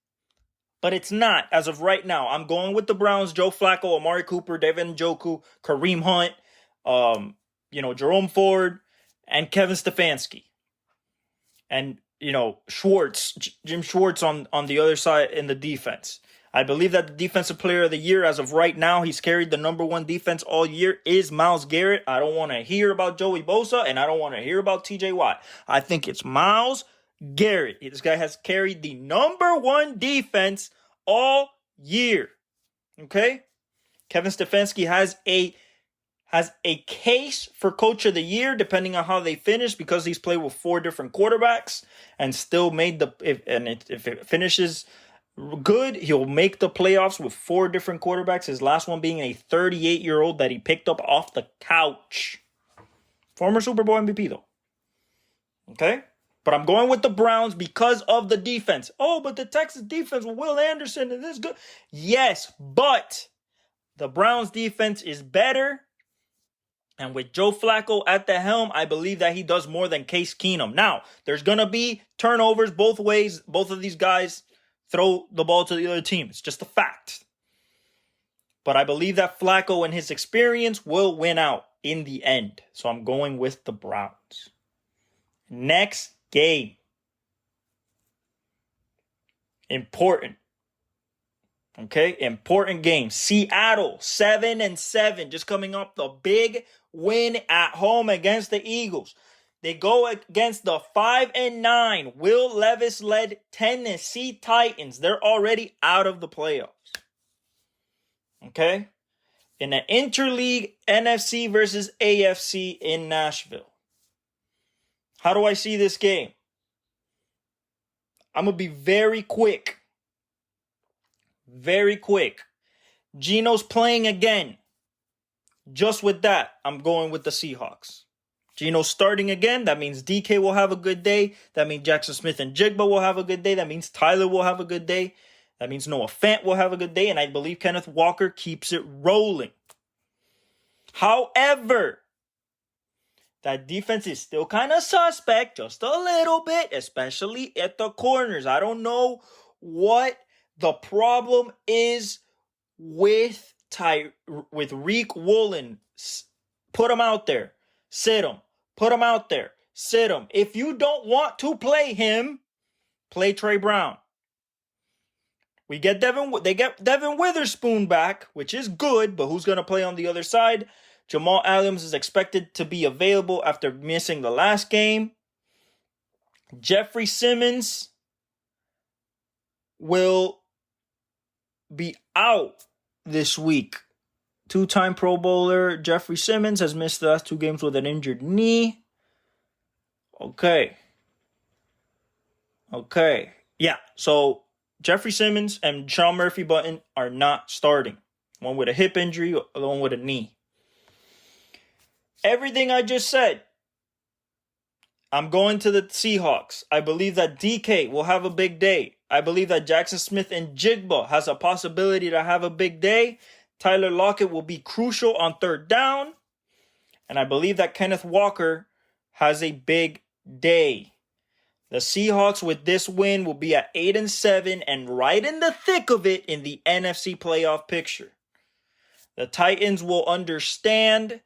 But it's not as of right now. I'm going with the Browns, Joe Flacco, Amari Cooper, Devin Njoku, Kareem Hunt, Jerome Ford, and Kevin Stefanski. And, Schwartz, Jim Schwartz on the other side in the defense. I believe that the defensive player of the year, as of right now, he's carried the number one defense all year, is Myles Garrett. I don't want to hear about Joey Bosa, and I don't want to hear about TJ Watt. I think it's Myles Garrett. This guy has carried the number one defense all year. Okay? Kevin Stefanski has has a case for Coach of the Year, depending on how they finish, because he's played with 4 different quarterbacks and still made if it finishes good, he'll make the playoffs with 4 different quarterbacks. His last one being a 38-year-old that he picked up off the couch. Former Super Bowl MVP, though. Okay? But I'm going with the Browns because of the defense. Oh, but the Texas defense with Will Anderson is good. Yes, but the Browns defense is better. And with Joe Flacco at the helm, I believe that he does more than Case Keenum. Now, there's going to be turnovers both ways. Both of these guys throw the ball to the other team. It's just a fact. But I believe that Flacco and his experience will win out in the end. So I'm going with the Browns. Next game. Important. Okay, important game. Seattle, 7-7, just coming up the big win at home against the Eagles. They go against the 5-9 Will Levis-led Tennessee Titans. They're already out of the playoffs. Okay, in an interleague NFC versus AFC in Nashville. How do I see this game? I'm going to be very quick. Very quick. Geno's playing again. Just with that, I'm going with the Seahawks. Geno's starting again. That means DK will have a good day. That means Jackson Smith and Jigba will have a good day. That means Tyler will have a good day. That means Noah Fant will have a good day. And I believe Kenneth Walker keeps it rolling. However, that defense is still kind of suspect, just a little bit, especially at the corners. I don't know what the problem is with Reek Woolen. Put him out there. Sit him. Put him out there. Sit him. If you don't want to play him, play Trey Brown. They get Devin Witherspoon back, which is good, but who's going to play on the other side? Jamal Adams is expected to be available after missing the last game. Jeffrey Simmons will be out this week. 2-time Pro Bowler Jeffrey Simmons has missed the last 2 games with an injured knee. Okay. Yeah, so Jeffrey Simmons and Sean Murphy-Bunting are not starting. One with a hip injury, the one with a knee. Everything I just said, I'm going to the Seahawks. I believe that DK will have a big day. I believe that Jackson Smith and Jigba has a possibility to have a big day. Tyler Lockett will be crucial on 3rd down. And I believe that Kenneth Walker has a big day. The Seahawks with this win will be at 8-7 and right in the thick of it in the NFC playoff picture. The Titans will understand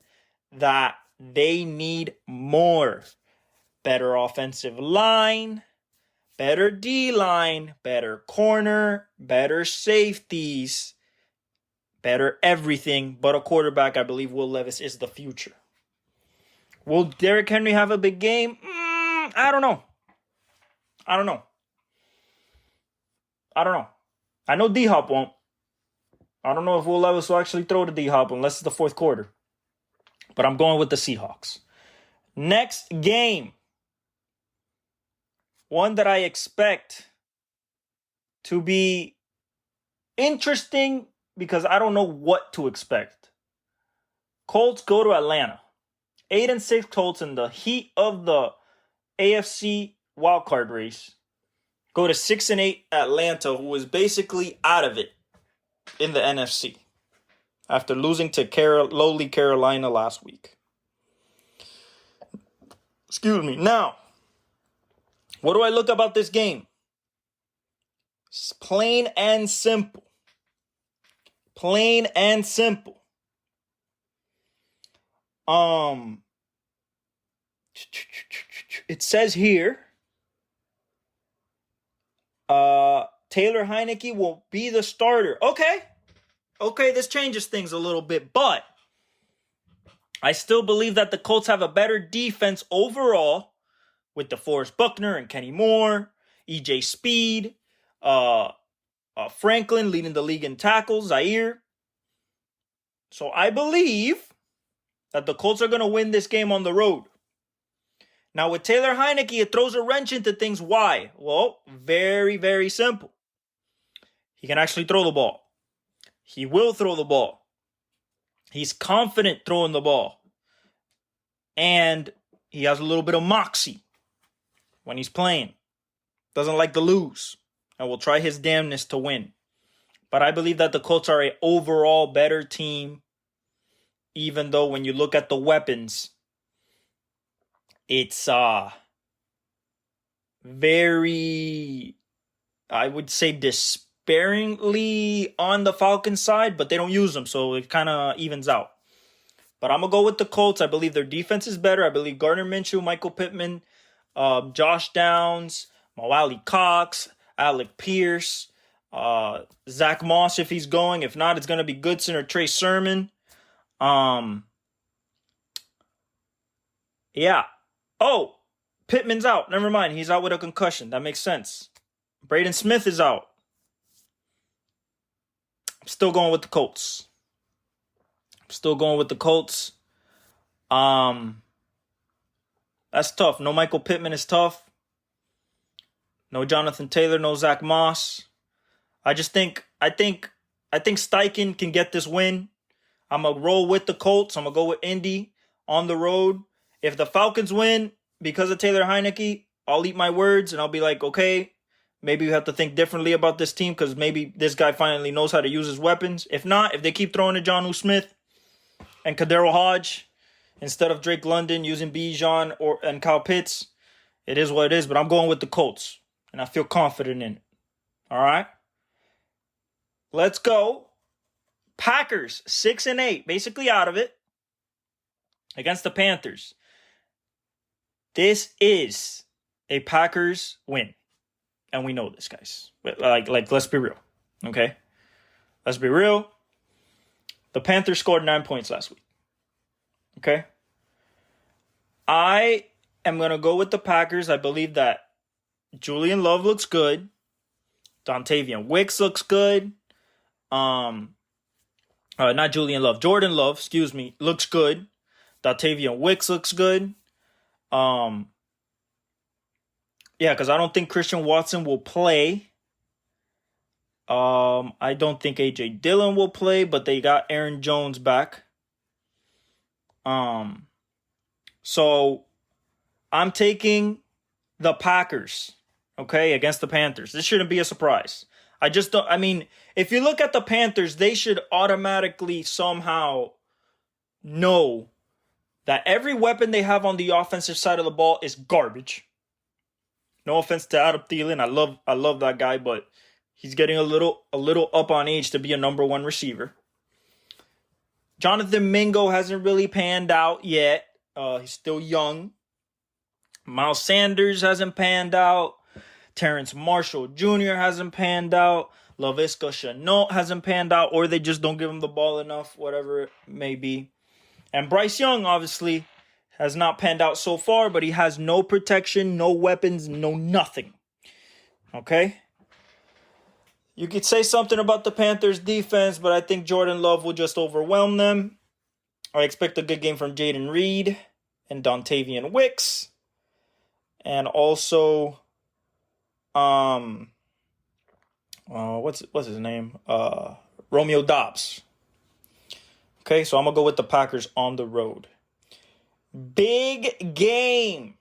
that they need more. Better offensive line, better D-line, better corner, better safeties, better everything but a quarterback. I believe Will Levis is the future. Will Derrick Henry have a big game? I don't know. I know D-Hop won't. I don't know if Will Levis will actually throw to D-Hop unless it's the 4th quarter. But I'm going with the Seahawks. Next game. One that I expect to be interesting because I don't know what to expect. Colts go to Atlanta. 8-6 Colts in the heat of the AFC wildcard race. Go to 6-8 Atlanta, who is basically out of it in the NFC. After losing to lowly Carolina last week. Excuse me. Now, what do I look about this game? It's plain and simple. Plain and simple. It says here, Taylor Heineke will be the starter. Okay, this changes things a little bit, but I still believe that the Colts have a better defense overall with DeForest Buckner and Kenny Moore, EJ Speed, Franklin leading the league in tackles, Zaire. So I believe that the Colts are going to win this game on the road. Now, with Taylor Heinicke, it throws a wrench into things. Why? Well, very, very simple. He can actually throw the ball. He will throw the ball. He's confident throwing the ball. And he has a little bit of moxie when he's playing. Doesn't like to lose. And will try his damnness to win. But I believe that the Colts are an overall better team. Even though when you look at the weapons, it's very, I would say, despairingly on the Falcons side, but they don't use them, so it kind of evens out. But I'm going to go with the Colts. I believe their defense is better. I believe Gardner Minshew, Michael Pittman, Josh Downs, Mo Cox, Alec Pierce, Zach Moss if he's going. If not, it's going to be Goodson or Trey Sermon. Yeah. Oh, Pittman's out. Never mind. He's out with a concussion. That makes sense. Braden Smith is out. I'm still going with the Colts. That's tough. No Michael Pittman is tough. No Jonathan Taylor, no Zach Moss. I think Steichen can get this win. I'm going to roll with the Colts. I'm going to go with Indy on the road. If the Falcons win because of Taylor Heinicke, I'll eat my words and I'll be like, okay, maybe we have to think differently about this team because maybe this guy finally knows how to use his weapons. If not, if they keep throwing to Jonnu Smith and Kadero Hodge instead of Drake London using Bijan and Kyle Pitts, it is what it is. But I'm going with the Colts and I feel confident in it. All right? Let's go. Packers, 6-8, basically out of it, against the Panthers. This is a Packers win. And we know this, guys. Like, let's be real. Okay? Let's be real. The Panthers scored 9 points last week. Okay? I am going to go with the Packers. I believe that Julian Love looks good. Dontavian Wicks looks good. Not Julian Love. Jordan Love, looks good. Dontavian Wicks looks good. Yeah, because I don't think Christian Watson will play. I don't think A.J. Dillon will play, but they got Aaron Jones back. So I'm taking the Packers, okay, against the Panthers. This shouldn't be a surprise. If you look at the Panthers, they should automatically somehow know that every weapon they have on the offensive side of the ball is garbage. No offense to Adam Thielen. I love that guy, but he's getting a little up on age to be a number one receiver. Jonathan Mingo hasn't really panned out yet. He's still young. Miles Sanders hasn't panned out. Terrence Marshall Jr. hasn't panned out. Laviska Shenault hasn't panned out, or they just don't give him the ball enough, whatever it may be. And Bryce Young, obviously, has not panned out so far, but he has no protection, no weapons, no nothing. Okay? You could say something about the Panthers' defense, but I think Jordan Love will just overwhelm them. I expect a good game from Jaden Reed and Dontavian Wicks. And also, what's his name? Romeo Doubs. Okay, so I'm going to go with the Packers on the road. Big game.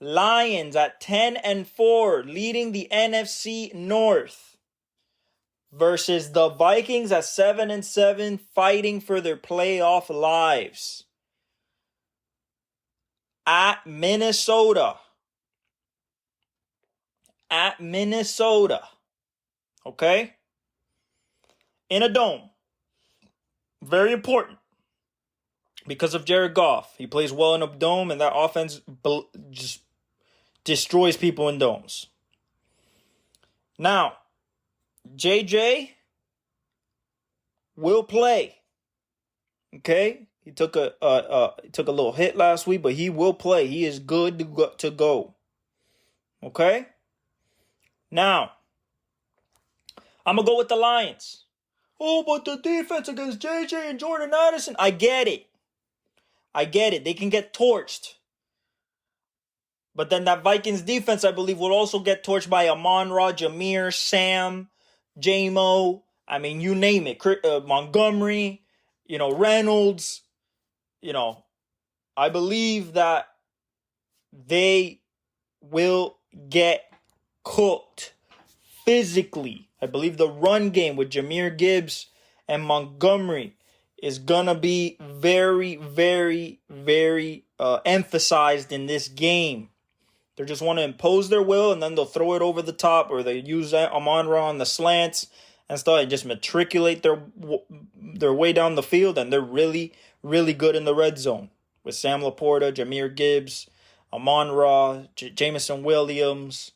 Lions at 10-4, leading the NFC North, versus the Vikings at 7-7, fighting for their playoff lives. At Minnesota. Okay? In a dome. Very important. Because of Jared Goff. He plays well in a dome, and that offense just destroys people in domes. Now, JJ will play. Okay? He took a little hit last week, but he will play. He is good to go. Okay? Now, I'm going to go with the Lions. Oh, but the defense against JJ and Jordan Addison. I get it. They can get torched. But then that Vikings defense, I believe, will also get torched by Amon-Ra, Jameer, Sam, J-Mo. I mean, you name it. Montgomery, Reynolds. I believe that they will get cooked physically. I believe the run game with Jahmyr Gibbs and Montgomery is going to be very, very, very emphasized in this game. They just want to impose their will, and then they'll throw it over the top, or they use Amon-Ra on the slants and stuff, and just matriculate their way down the field, and they're really, really good in the red zone with Sam Laporta, Jahmyr Gibbs, Amon-Ra, Jameson Williams.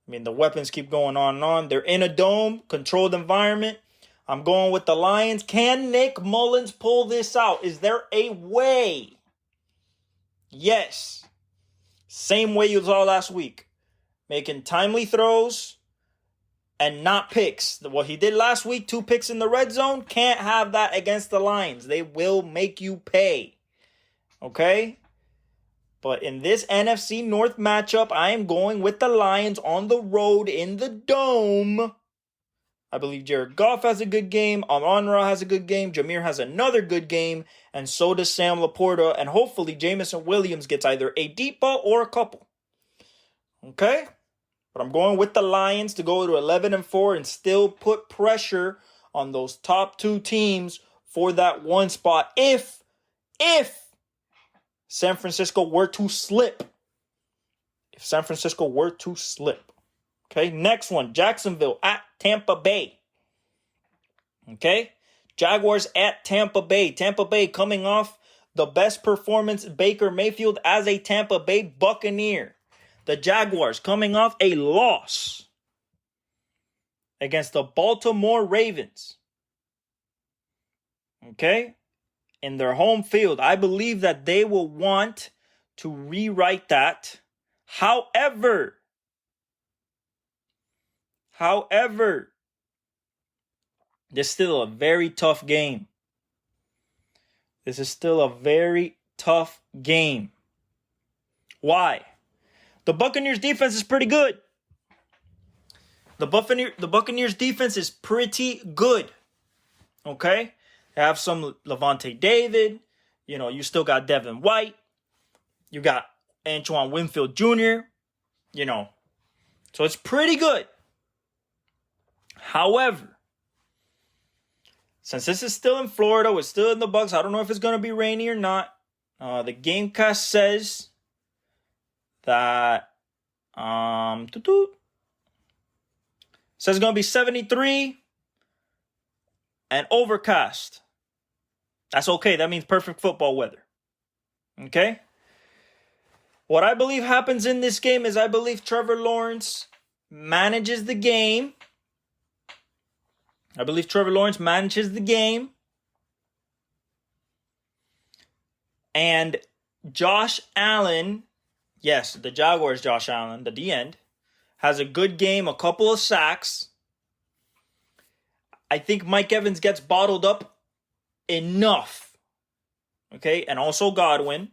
I mean, the weapons keep going on and on. They're in a dome, controlled environment. I'm going with the Lions. Can Nick Mullins pull this out? Is there a way? Yes. Same way you saw last week. Making timely throws and not picks. What he did last week, 2 picks in the red zone, can't have that against the Lions. They will make you pay. Okay? But in this NFC North matchup, I am going with the Lions on the road in the Dome. I believe Jared Goff has a good game. Amon-Ra has a good game. Jahmyr has another good game. And so does Sam Laporta. And hopefully Jameson Williams gets either a deep ball or a couple. Okay? But I'm going with the Lions to go to 11-4 and still put pressure on those top 2 teams for that 1 spot. If San Francisco were to slip. Okay, next one. Jacksonville at Tampa Bay. Okay, Jaguars at Tampa Bay. Tampa Bay coming off the best performance Baker Mayfield as a Tampa Bay Buccaneer. The Jaguars coming off a loss against the Baltimore Ravens. Okay, in their home field. I believe that they will want to rewrite that. However, this is still a very tough game. Why? The Buccaneers defense is pretty good. The Buccaneers defense is pretty good. Okay? They have some Levante David. You still got Devin White. You got Antoine Winfield Jr. So it's pretty good. However, since this is still in Florida, we're still in the Bucs. I don't know if it's going to be rainy or not. The Gamecast says that says it's going to be 73 and overcast. That's okay. That means perfect football weather. Okay? What I believe happens in this game is I believe Trevor Lawrence manages the game. And Josh Allen, yes, the Jaguars' Josh Allen, the D-end, has a good game, a couple of sacks. I think Mike Evans gets bottled up enough. Okay, and also Godwin.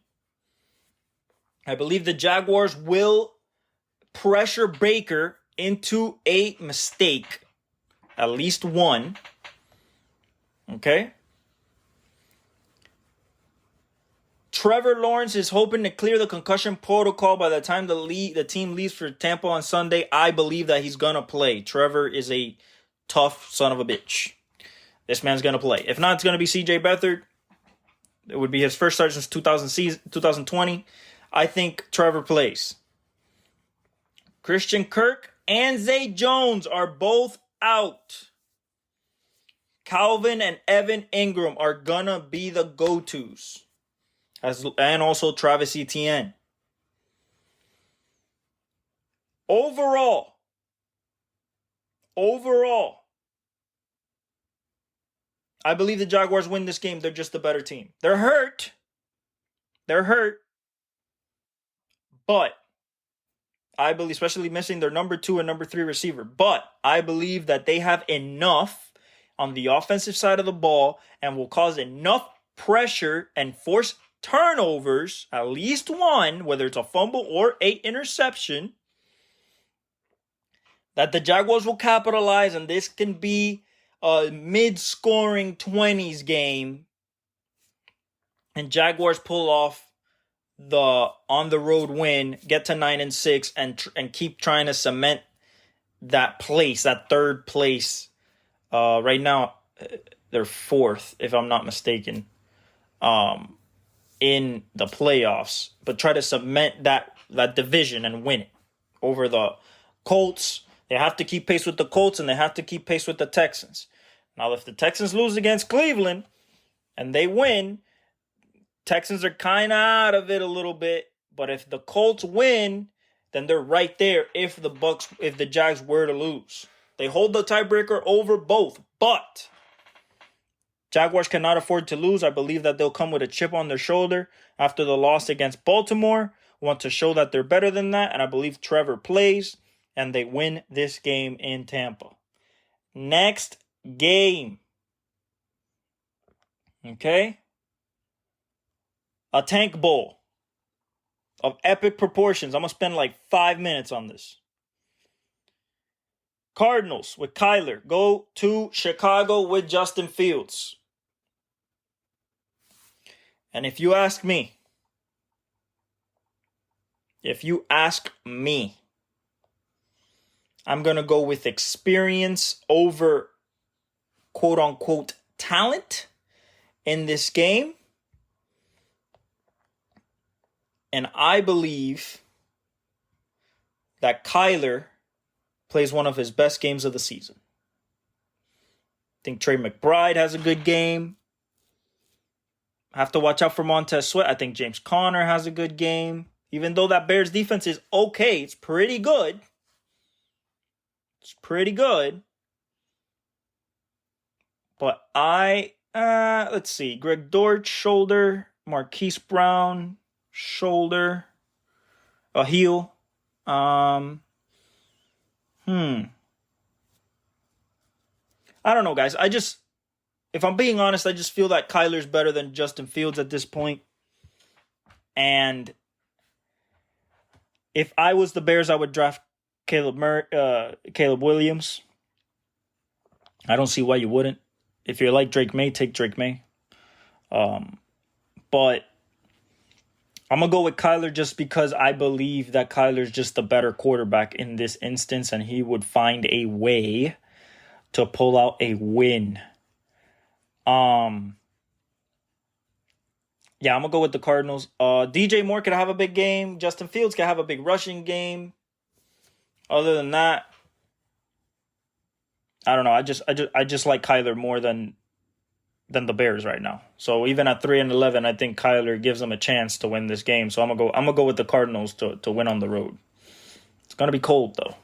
I believe the Jaguars will pressure Baker into a mistake. At least one. Okay. Trevor Lawrence is hoping to clear the concussion protocol by the time the team leaves for Tampa on Sunday. I believe that he's going to play. Trevor is a tough son of a bitch. This man's going to play. If not, it's going to be C.J. Beathard. It would be his first start since 2020. I think Trevor plays. Christian Kirk and Zay Jones are both out. Calvin and Evan Ingram are gonna be the go-tos. And also Travis Etienne. Overall, I believe the Jaguars win this game. They're just a better team. They're hurt. But I believe, especially missing their number 2 and number 3 receiver. But I believe that they have enough on the offensive side of the ball and will cause enough pressure and force turnovers, at least one, whether it's a fumble or a interception, that the Jaguars will capitalize, and this can be a mid-scoring 20s game, and Jaguars pull off the on-the-road win, get to 9-6, and keep trying to cement that place, that third place. Right now, they're fourth, if I'm not mistaken, in the playoffs. But try to cement that division and win it over the Colts. They have to keep pace with the Colts, and they have to keep pace with the Texans. Now, if the Texans lose against Cleveland and they win, Texans are kind of out of it a little bit. But if the Colts win, then they're right there if the Jags were to lose. They hold the tiebreaker over both. But Jaguars cannot afford to lose. I believe that they'll come with a chip on their shoulder after the loss against Baltimore. Want to show that they're better than that. And I believe Trevor plays, and they win this game in Tampa. Next game. Okay? A tank bowl of epic proportions. I'm going to spend like 5 minutes on this. Cardinals with Kyler go to Chicago with Justin Fields. And if you ask me, I'm going to go with experience over quote-unquote talent in this game. And I believe that Kyler plays one of his best games of the season. I think Trey McBride has a good game. I have to watch out for Montez Sweat. I think James Conner has a good game. Even though that Bears defense is okay, it's pretty good. But let's see. Greg Dortch, shoulder. Marquise Brown, shoulder. A heel. I don't know, guys. If I'm being honest, I just feel that Kyler's better than Justin Fields at this point. And if I was the Bears, I would draft Caleb Williams. I don't see why you wouldn't. If you're like Drake May, take Drake May. But I'm going to go with Kyler just because I believe that Kyler's just the better quarterback in this instance, and he would find a way to pull out a win. Yeah, I'm going to go with the Cardinals. DJ Moore could have a big game. Justin Fields could have a big rushing game. Other than that, I don't know. I just like Kyler more than the Bears right now. So even at 3-11, I think Kyler gives them a chance to win this game. So I'm gonna go with the Cardinals to win on the road. It's gonna be cold though.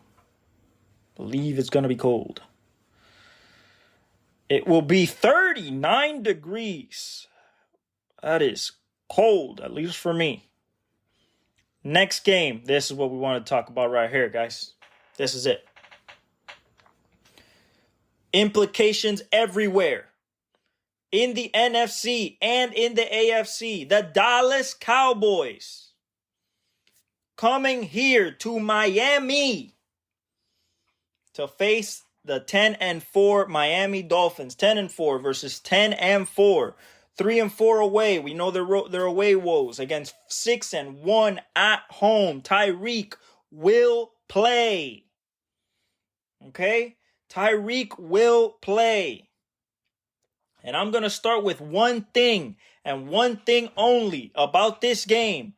Believe it's gonna be cold. It will be 39 degrees. That is cold, at least for me. Next game. This is what we want to talk about right here, guys. This is it. Implications everywhere. In the NFC and in the AFC. The Dallas Cowboys coming here to Miami to face the 10-4 Miami Dolphins. 10-4 versus 10-4. 3-4 away. We know their away woes against 6-1 at home. Tyreek will play. Okay? Tyreek will play. And I'm going to start with one thing and one thing only about this game.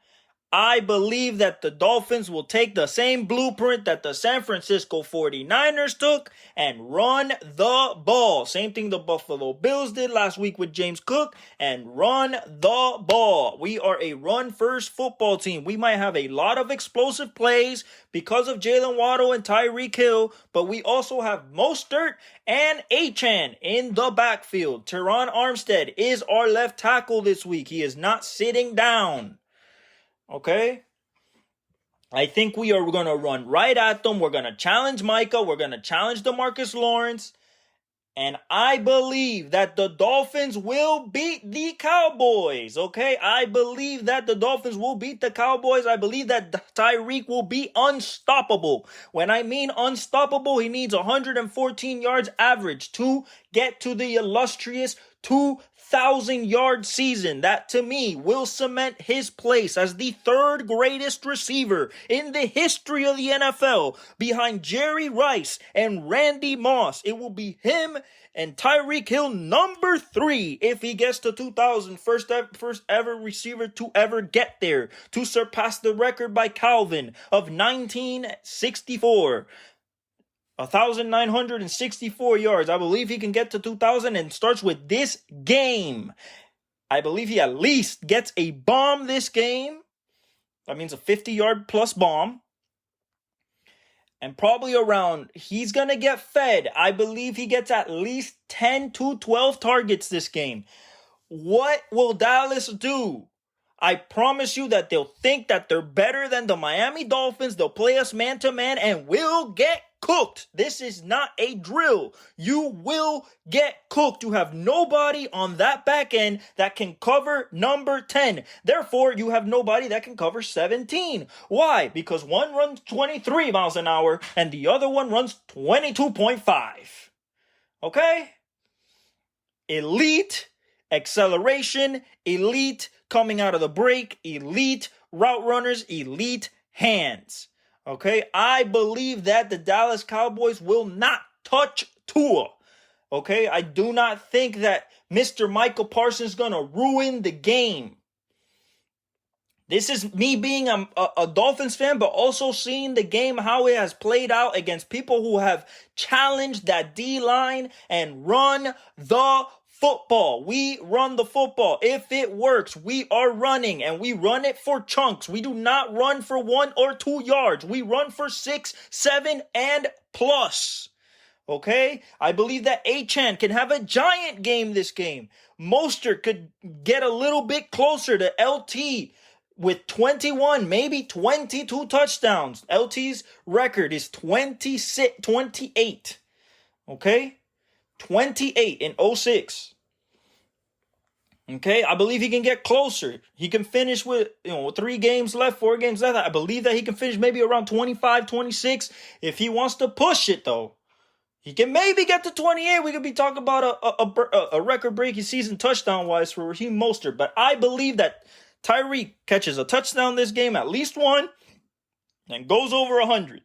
I believe that the Dolphins will take the same blueprint that the San Francisco 49ers took and run the ball. Same thing the Buffalo Bills did last week with James Cook, and run the ball. We are a run-first football team. We might have a lot of explosive plays because of Jalen Waddle and Tyreek Hill, but we also have Mostert and Achane in the backfield. Teron Armstead is our left tackle this week. He is not sitting down. Okay? I think we are going to run right at them. We're going to challenge Micah. We're going to challenge DeMarcus Lawrence. And I believe that the Dolphins will beat the Cowboys, okay? I believe that the Dolphins will beat the Cowboys. I believe that Tyreek will be unstoppable. When I mean unstoppable, he needs 114 yards average to get to the illustrious 2,000-yard season. That, to me, will cement his place as the third greatest receiver in the history of the NFL, behind Jerry Rice and Randy Moss. It will be him and Tyreek Hill, number 3, if he gets to 2,000. First ever receiver to ever get there, to surpass the record by Calvin of 1964. 1,964 yards. I believe he can get to 2,000, and starts with this game. I believe he at least gets a bomb this game. That means a 50-yard plus bomb. And probably around, he's going to get fed. I believe he gets at least 10 to 12 targets this game. What will Dallas do? I promise you that they'll think that they're better than the Miami Dolphins. They'll play us man-to-man and will get cooked. This is not a drill. You will get cooked. You have nobody on that back end that can cover number 10. Therefore, you have nobody that can cover 17. Why? Because one runs 23 miles an hour and the other one runs 22.5. Okay? Elite acceleration, elite coming out of the break, elite route runners, elite hands. Okay, I believe that the Dallas Cowboys will not touch Tua. Okay, I do not think that Mr. Michael Parsons is going to ruin the game. This is me being a Dolphins fan, but also seeing the game, how it has played out against people who have challenged that D-line and run the football. We run the football. If it works, we are running, and we run it for chunks. We do not run for 1 or 2 yards. We run for 6, 7, and plus. Okay? I believe that Achane can have a giant game this game. Mostert could get a little bit closer to LT with 21, maybe 22 touchdowns. LT's record is 28. Okay? 28 in 06. Okay, I believe he can get closer. He can finish with 3 games left, 4 games left. I believe that he can finish maybe around 25, 26 if he wants to push it, though. He can maybe get to 28. We could be talking about a record-breaking season touchdown-wise for Raheem Mostert. But I believe that Tyreek catches a touchdown this game, at least one, and goes over 100.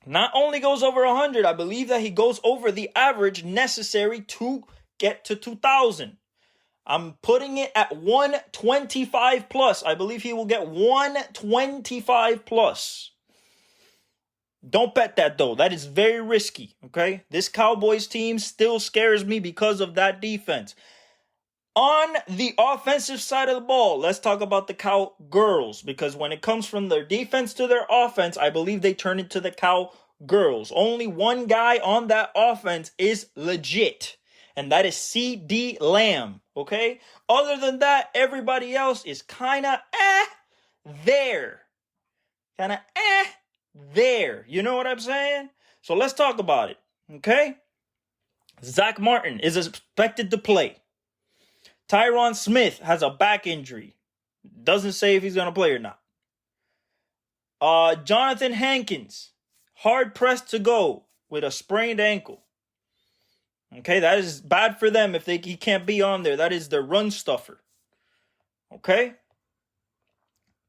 Not only goes over 100, I believe that he goes over the average necessary to get to 2,000. I'm putting it at 125 plus. I believe he will get 125 plus. Don't bet that, though. That is very risky, okay? This Cowboys team still scares me because of that defense. On the offensive side of the ball, let's talk about the Cowgirls, because when it comes from their defense to their offense, I believe they turn into the Cowgirls. Only one guy on that offense is legit, and that is CD Lamb, okay? Other than that, everybody else is kind of there. Kind of there. You know what I'm saying? So let's talk about it, okay? Zach Martin is expected to play. Tyron Smith has a back injury. Doesn't say if he's going to play or not. Jonathan Hankins, hard-pressed to go with a sprained ankle. Okay, that is bad for them if he can't be on there. That is their run stuffer. Okay?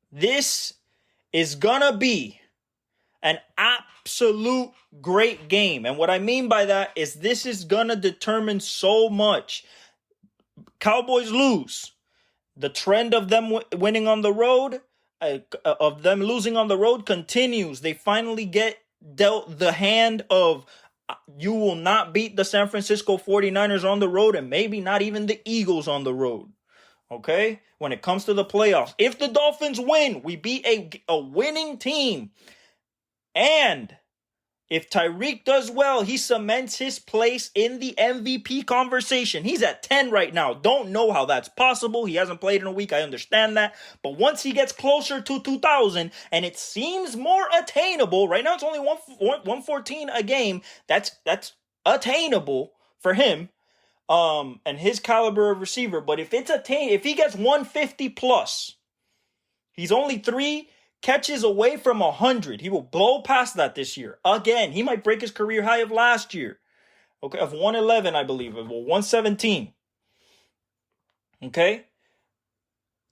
This is going to be an absolute great game. And what I mean by that is this is going to determine so much. Cowboys lose. The trend of them winning on the road, of them losing on the road continues. They finally get dealt the hand of you will not beat the San Francisco 49ers on the road, and maybe not even the Eagles on the road. Okay? When it comes to the playoffs, if the Dolphins win, we beat a winning team. And if Tyreek does well, he cements his place in the MVP conversation. He's at 10 right now. Don't know how that's possible. He hasn't played in a week. I understand that. But once he gets closer to 2,000 and it seems more attainable, right now it's only 114 a game. That's attainable for him, and his caliber of receiver. But if he gets 150 plus, he's only 3 catches away from 100. He will blow past that this year. Again, he might break his career high of last year. Okay, of 111, I believe. Of 117. Okay?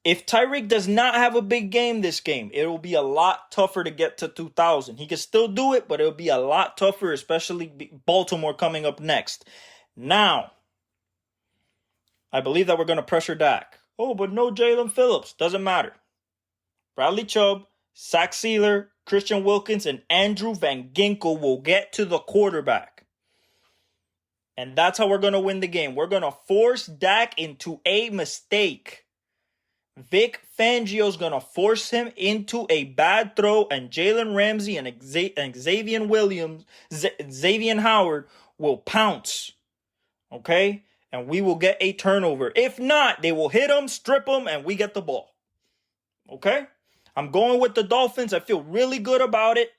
If Tyreek does not have a big game this game, it will be a lot tougher to get to 2,000. He can still do it, but it will be a lot tougher, especially Baltimore coming up next. Now, I believe that we're going to pressure Dak. Oh, but no Jalen Phillips. Doesn't matter. Bradley Chubb, Zach Sealer, Christian Wilkins, and Andrew Van Ginkel will get to the quarterback. And that's how we're going to win the game. We're going to force Dak into a mistake. Vic Fangio's going to force him into a bad throw, and Jalen Ramsey and Xavier Howard will pounce. Okay? And we will get a turnover. If not, they will hit him, strip him, and we get the ball. Okay? I'm going with the Dolphins. I feel really good about it.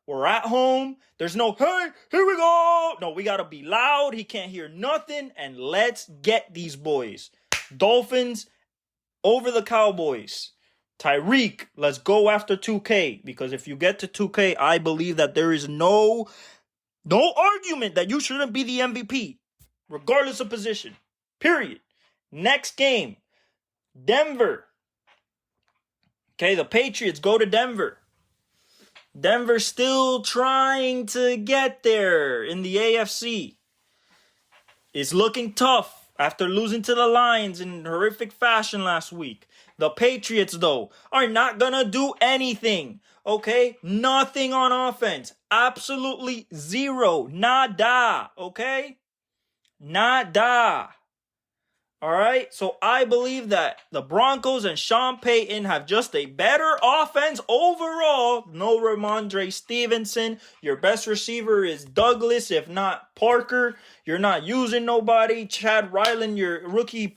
We're at home. There's no, hey, here we go. No, we got to be loud. He can't hear nothing. And let's get these boys. Dolphins over the Cowboys. Tyreek, let's go after 2K. Because if you get to 2K, I believe that there is no argument that you shouldn't be the MVP. Regardless of position. Period. Next game. Denver. Okay, the Patriots go to Denver. Denver still trying to get there in the AFC. It's looking tough after losing to the Lions in horrific fashion last week. The Patriots, though, are not going to do anything. Okay? Nothing on offense. Absolutely zero. Nada. Okay? Nada. All right, so I believe that the Broncos and Sean Payton have just a better offense overall. No Ramondre Stevenson. Your best receiver is Douglas, if not Parker. You're not using nobody. Chad Ryland, your rookie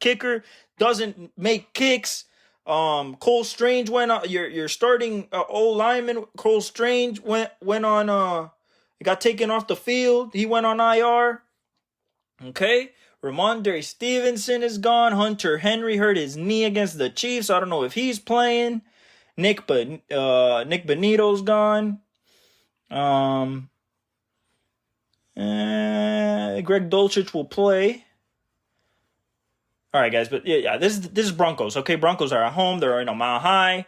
kicker, doesn't make kicks. Cole Strange went on. Your starting old lineman, Cole Strange went on. Got taken off the field. He went on IR. Okay. Ramondre Stevenson is gone. Hunter Henry hurt his knee against the Chiefs. I don't know if he's playing. Nick Benito's gone. Greg Dulcich will play. All right, guys, but yeah, this is Broncos. Okay, Broncos are at home. They're in a mile high.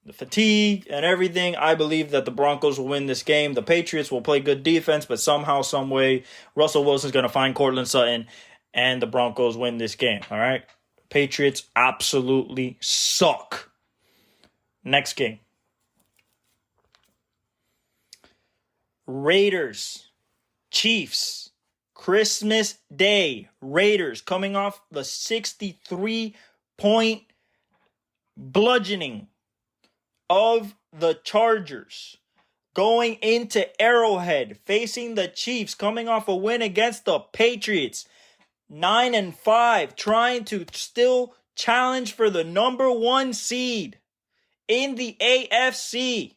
The fatigue and everything. I believe that the Broncos will win this game. The Patriots will play good defense, but somehow, some way, Russell Wilson's going to find Cortland Sutton, and the Broncos win this game. All right? Patriots absolutely suck. Next game. Raiders, Chiefs, Christmas Day. Raiders coming off the 63-point bludgeoning of the Chargers, going into Arrowhead, facing the Chiefs, coming off a win against the Patriots, 9-5, trying to still challenge for the number 1 seed in the AFC.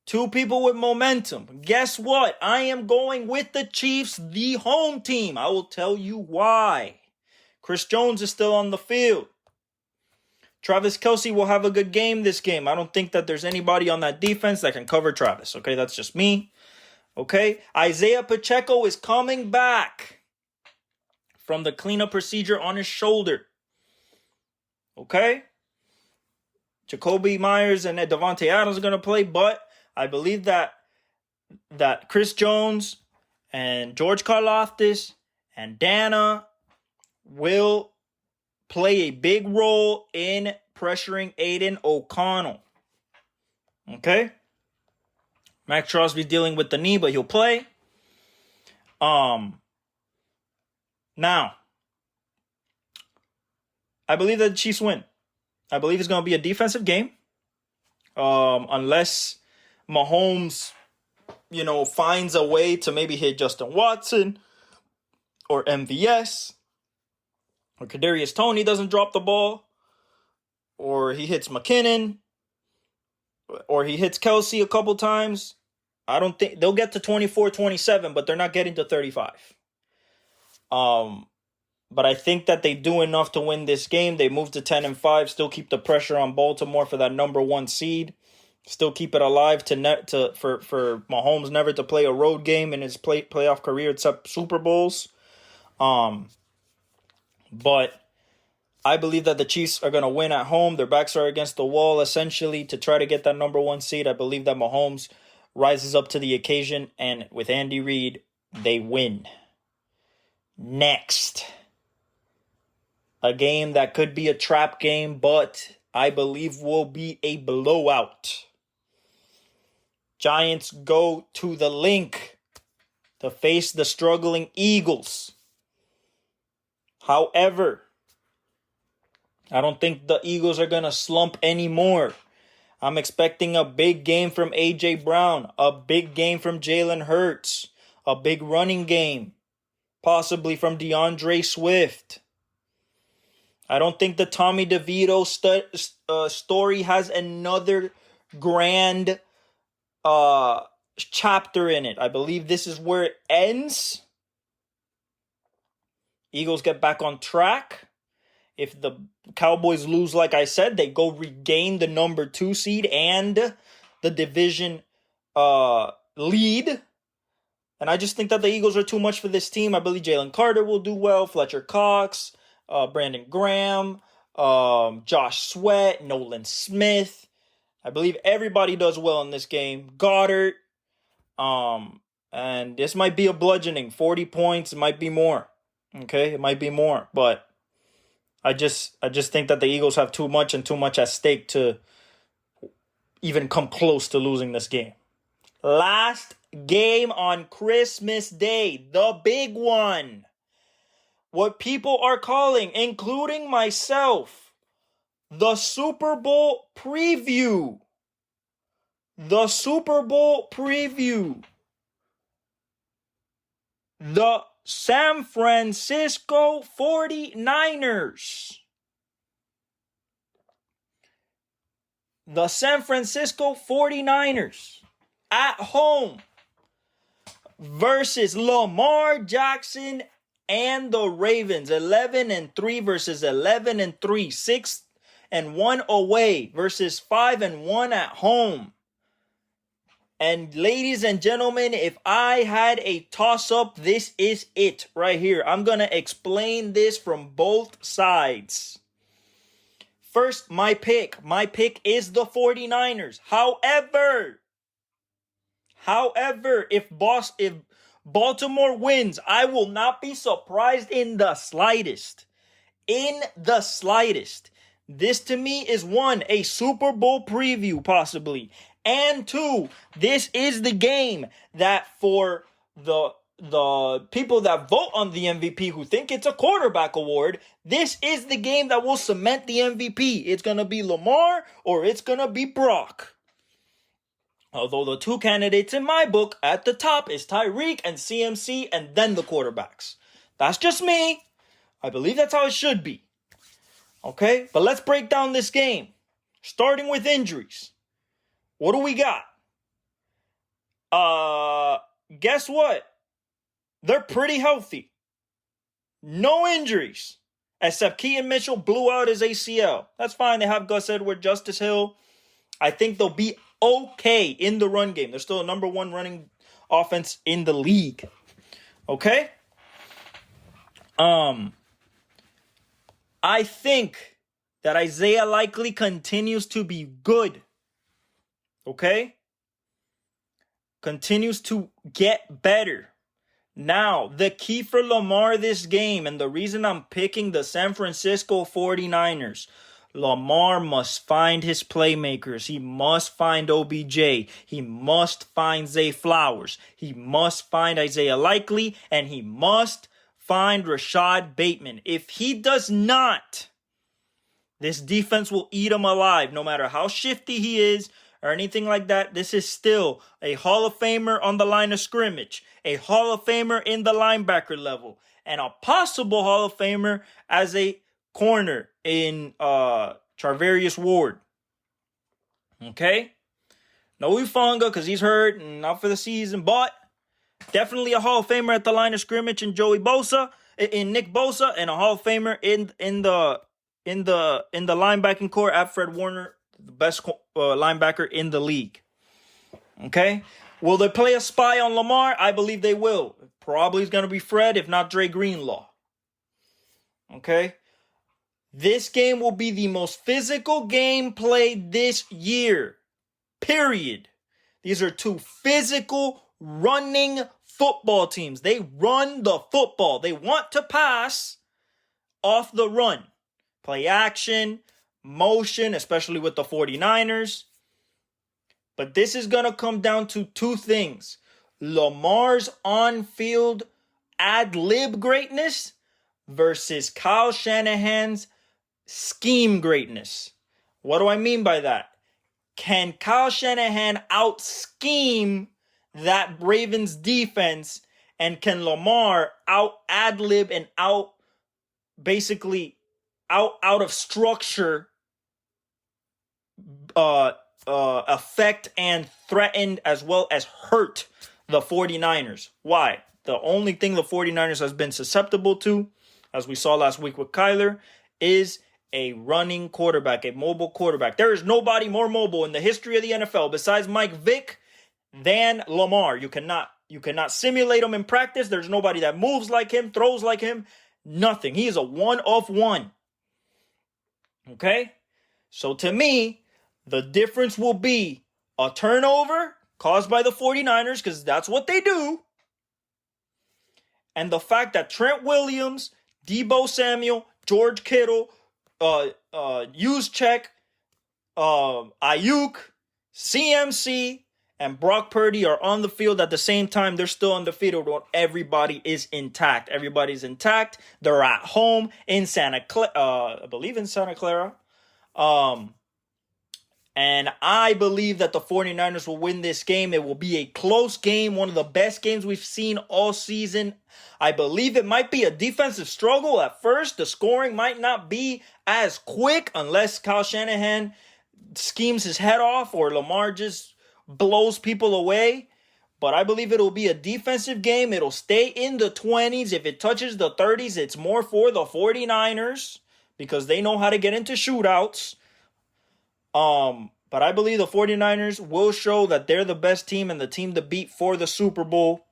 2 people with momentum. Guess what? I am going with the Chiefs, the home team. I will tell you why. Chris Jones is still on the field. Travis Kelce will have a good game this game. I don't think that there's anybody on that defense that can cover Travis. Okay, that's just me. Okay, Isaiah Pacheco is coming back from the cleanup procedure on his shoulder. Okay? Jacoby Myers and Devontae Adams are going to play, but I believe that Chris Jones and George Karlaftis and Dana will play a big role in pressuring Aiden O'Connell. Okay? Max Crosby's dealing with the knee, but he'll play. Now, I believe that the Chiefs win. I believe it's going to be a defensive game. Unless Mahomes, finds a way to maybe hit Justin Watson or MVS. Or Kadarius Toney doesn't drop the ball. Or he hits McKinnon. Or he hits Kelce a couple times. I don't think they'll get to 24-27, but they're not getting to 35. But I think that they do enough to win this game. They move to 10-5, still keep the pressure on Baltimore for that number 1 seed. Still keep it alive for Mahomes never to play a road game in his playoff career except Super Bowls. But I believe that the Chiefs are going to win at home. Their backs are against the wall, essentially, to try to get that number 1 seed. I believe that Mahomes rises up to the occasion, and with Andy Reid, they win. Next, a game that could be a trap game, but I believe will be a blowout. Giants go to the Link to face the struggling Eagles. However, I don't think the Eagles are going to slump anymore. I'm expecting a big game from A.J. Brown, a big game from Jalen Hurts, a big running game, possibly from DeAndre Swift. I don't think the Tommy DeVito story has another grand chapter in it. I believe this is where it ends. Eagles get back on track. If the Cowboys lose, like I said, they go regain the number 2 seed and the division lead. And I just think that the Eagles are too much for this team. I believe Jalen Carter will do well. Fletcher Cox, Brandon Graham, Josh Sweat, Nolan Smith. I believe everybody does well in this game. Goddard. And this might be a bludgeoning. 40 points. It might be more. Okay? It might be more. But I just think that the Eagles have too much and too much at stake to even come close to losing this game. Last game on Christmas Day, the big one. What people are calling, including myself, the Super Bowl preview. The Super Bowl preview. The San Francisco 49ers. The San Francisco 49ers at home versus Lamar Jackson and the Ravens. 11-3 versus 11-3. 6-1 away versus 5-1 at home. And ladies and gentlemen, if I had a toss-up, this is it right here. I'm going to explain this from both sides. First, my pick. My pick is the 49ers. However, if Baltimore wins, I will not be surprised in the slightest. In the slightest. This to me is 1, a Super Bowl preview possibly. And 2, this is the game that for the people that vote on the MVP who think it's a quarterback award, this is the game that will cement the MVP. It's going to be Lamar or it's going to be Brock. Although the 2 candidates in my book at the top is Tyreek and CMC and then the quarterbacks. That's just me. I believe that's how it should be. Okay, but let's break down this game. Starting with injuries. What do we got? Guess what? They're pretty healthy. No injuries. Except Keaton Mitchell blew out his ACL. That's fine. They have Gus Edwards, Justice Hill. I think they'll be okay in the run game. They're still a number 1 running offense in the league. Okay? I think that Isaiah Likely continues to be good. Okay? Continues to get better. Now, the key for Lamar this game, and the reason I'm picking the San Francisco 49ers, Lamar must find his playmakers. He must find OBJ. He must find Zay Flowers. He must find Isaiah Likely, and he must find Rashad Bateman. If he does not, this defense will eat him alive, no matter how shifty he is, or anything like that. This is still a Hall of Famer on the line of scrimmage, a Hall of Famer in the linebacker level, and a possible Hall of Famer as a corner in Charvarius Ward. Okay? No Ufunga because he's hurt and out for the season, but definitely a Hall of Famer at the line of scrimmage in Nick Bosa, and a Hall of Famer in the linebacking core at Fred Warner, the best linebacker in the league. Okay, will they play a spy on Lamar? I believe they will. Probably is going to be Fred, if not Dre Greenlaw. Okay, this game will be the most physical game played this year. Period. These are two physical running football teams. They run the football. They want to pass off the run. Play action, motion, especially with the 49ers. But this is going to come down to two things. Lamar's on-field ad-lib greatness versus Kyle Shanahan's scheme greatness. What do I mean by that? Can Kyle Shanahan out-scheme that Ravens defense, and can Lamar out ad-lib and out of structure affect and threaten as well as hurt the 49ers? Why? The only thing the 49ers has been susceptible to, as we saw last week with Kyler, is a running quarterback, a mobile quarterback. There is nobody more mobile in the history of the NFL besides Mike Vick than Lamar. You cannot simulate him in practice. There's nobody that moves like him, throws like him, nothing. He is a one of one. Okay? So to me, the difference will be a turnover caused by the 49ers, because that's what they do, and the fact that Trent Williams, Deebo Samuel, George Kittle, Juszczyk, Ayuk, CMC, and Brock Purdy are on the field at the same time. They're still undefeated. Everybody is intact. Everybody's intact. They're at home in Santa Clara. I believe in Santa Clara. And I believe that the 49ers will win this game. It will be a close game, one of the best games we've seen all season. I believe it might be a defensive struggle at first. The scoring might not be as quick unless Kyle Shanahan schemes his head off or Lamar just blows people away. But I believe it'll be a defensive game. It'll stay in the 20s. If it touches the 30s, it's more for the 49ers because they know how to get into shootouts. But I believe the 49ers will show that they're the best team and the team to beat for the Super Bowl.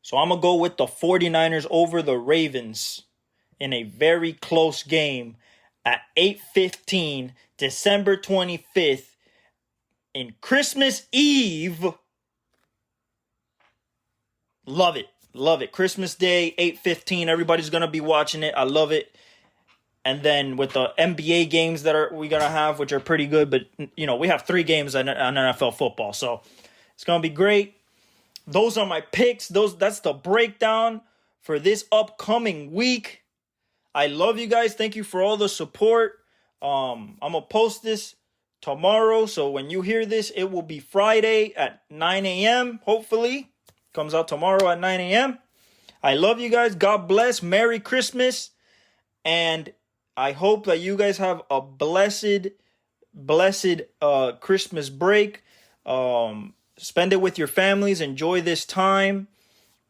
So I'm going to go with the 49ers over the Ravens in a very close game at 8:15, December 25th, in Christmas Eve. Love it. Love it. Christmas Day, 8:15. Everybody's going to be watching it. I love it. And then with the NBA games that we're going to have, which are pretty good, but, we have 3 games on NFL football. So it's going to be great. Those are my picks. That's the breakdown for this upcoming week. I love you guys. Thank you for all the support. I'm going to post this tomorrow. So when you hear this, it will be Friday at 9 a.m. Hopefully. Comes out tomorrow at 9 a.m. I love you guys. God bless. Merry Christmas. And I hope that you guys have a blessed Christmas break. Spend it with your families. Enjoy this time.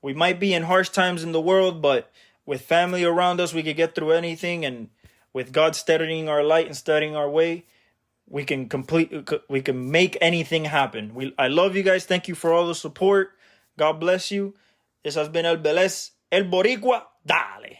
We might be in harsh times in the world, but with family around us, we can get through anything. And with God steadying our light and steadying our way, we can make anything happen. I love you guys. Thank you for all the support. God bless you. This has been El Boricua. Dale.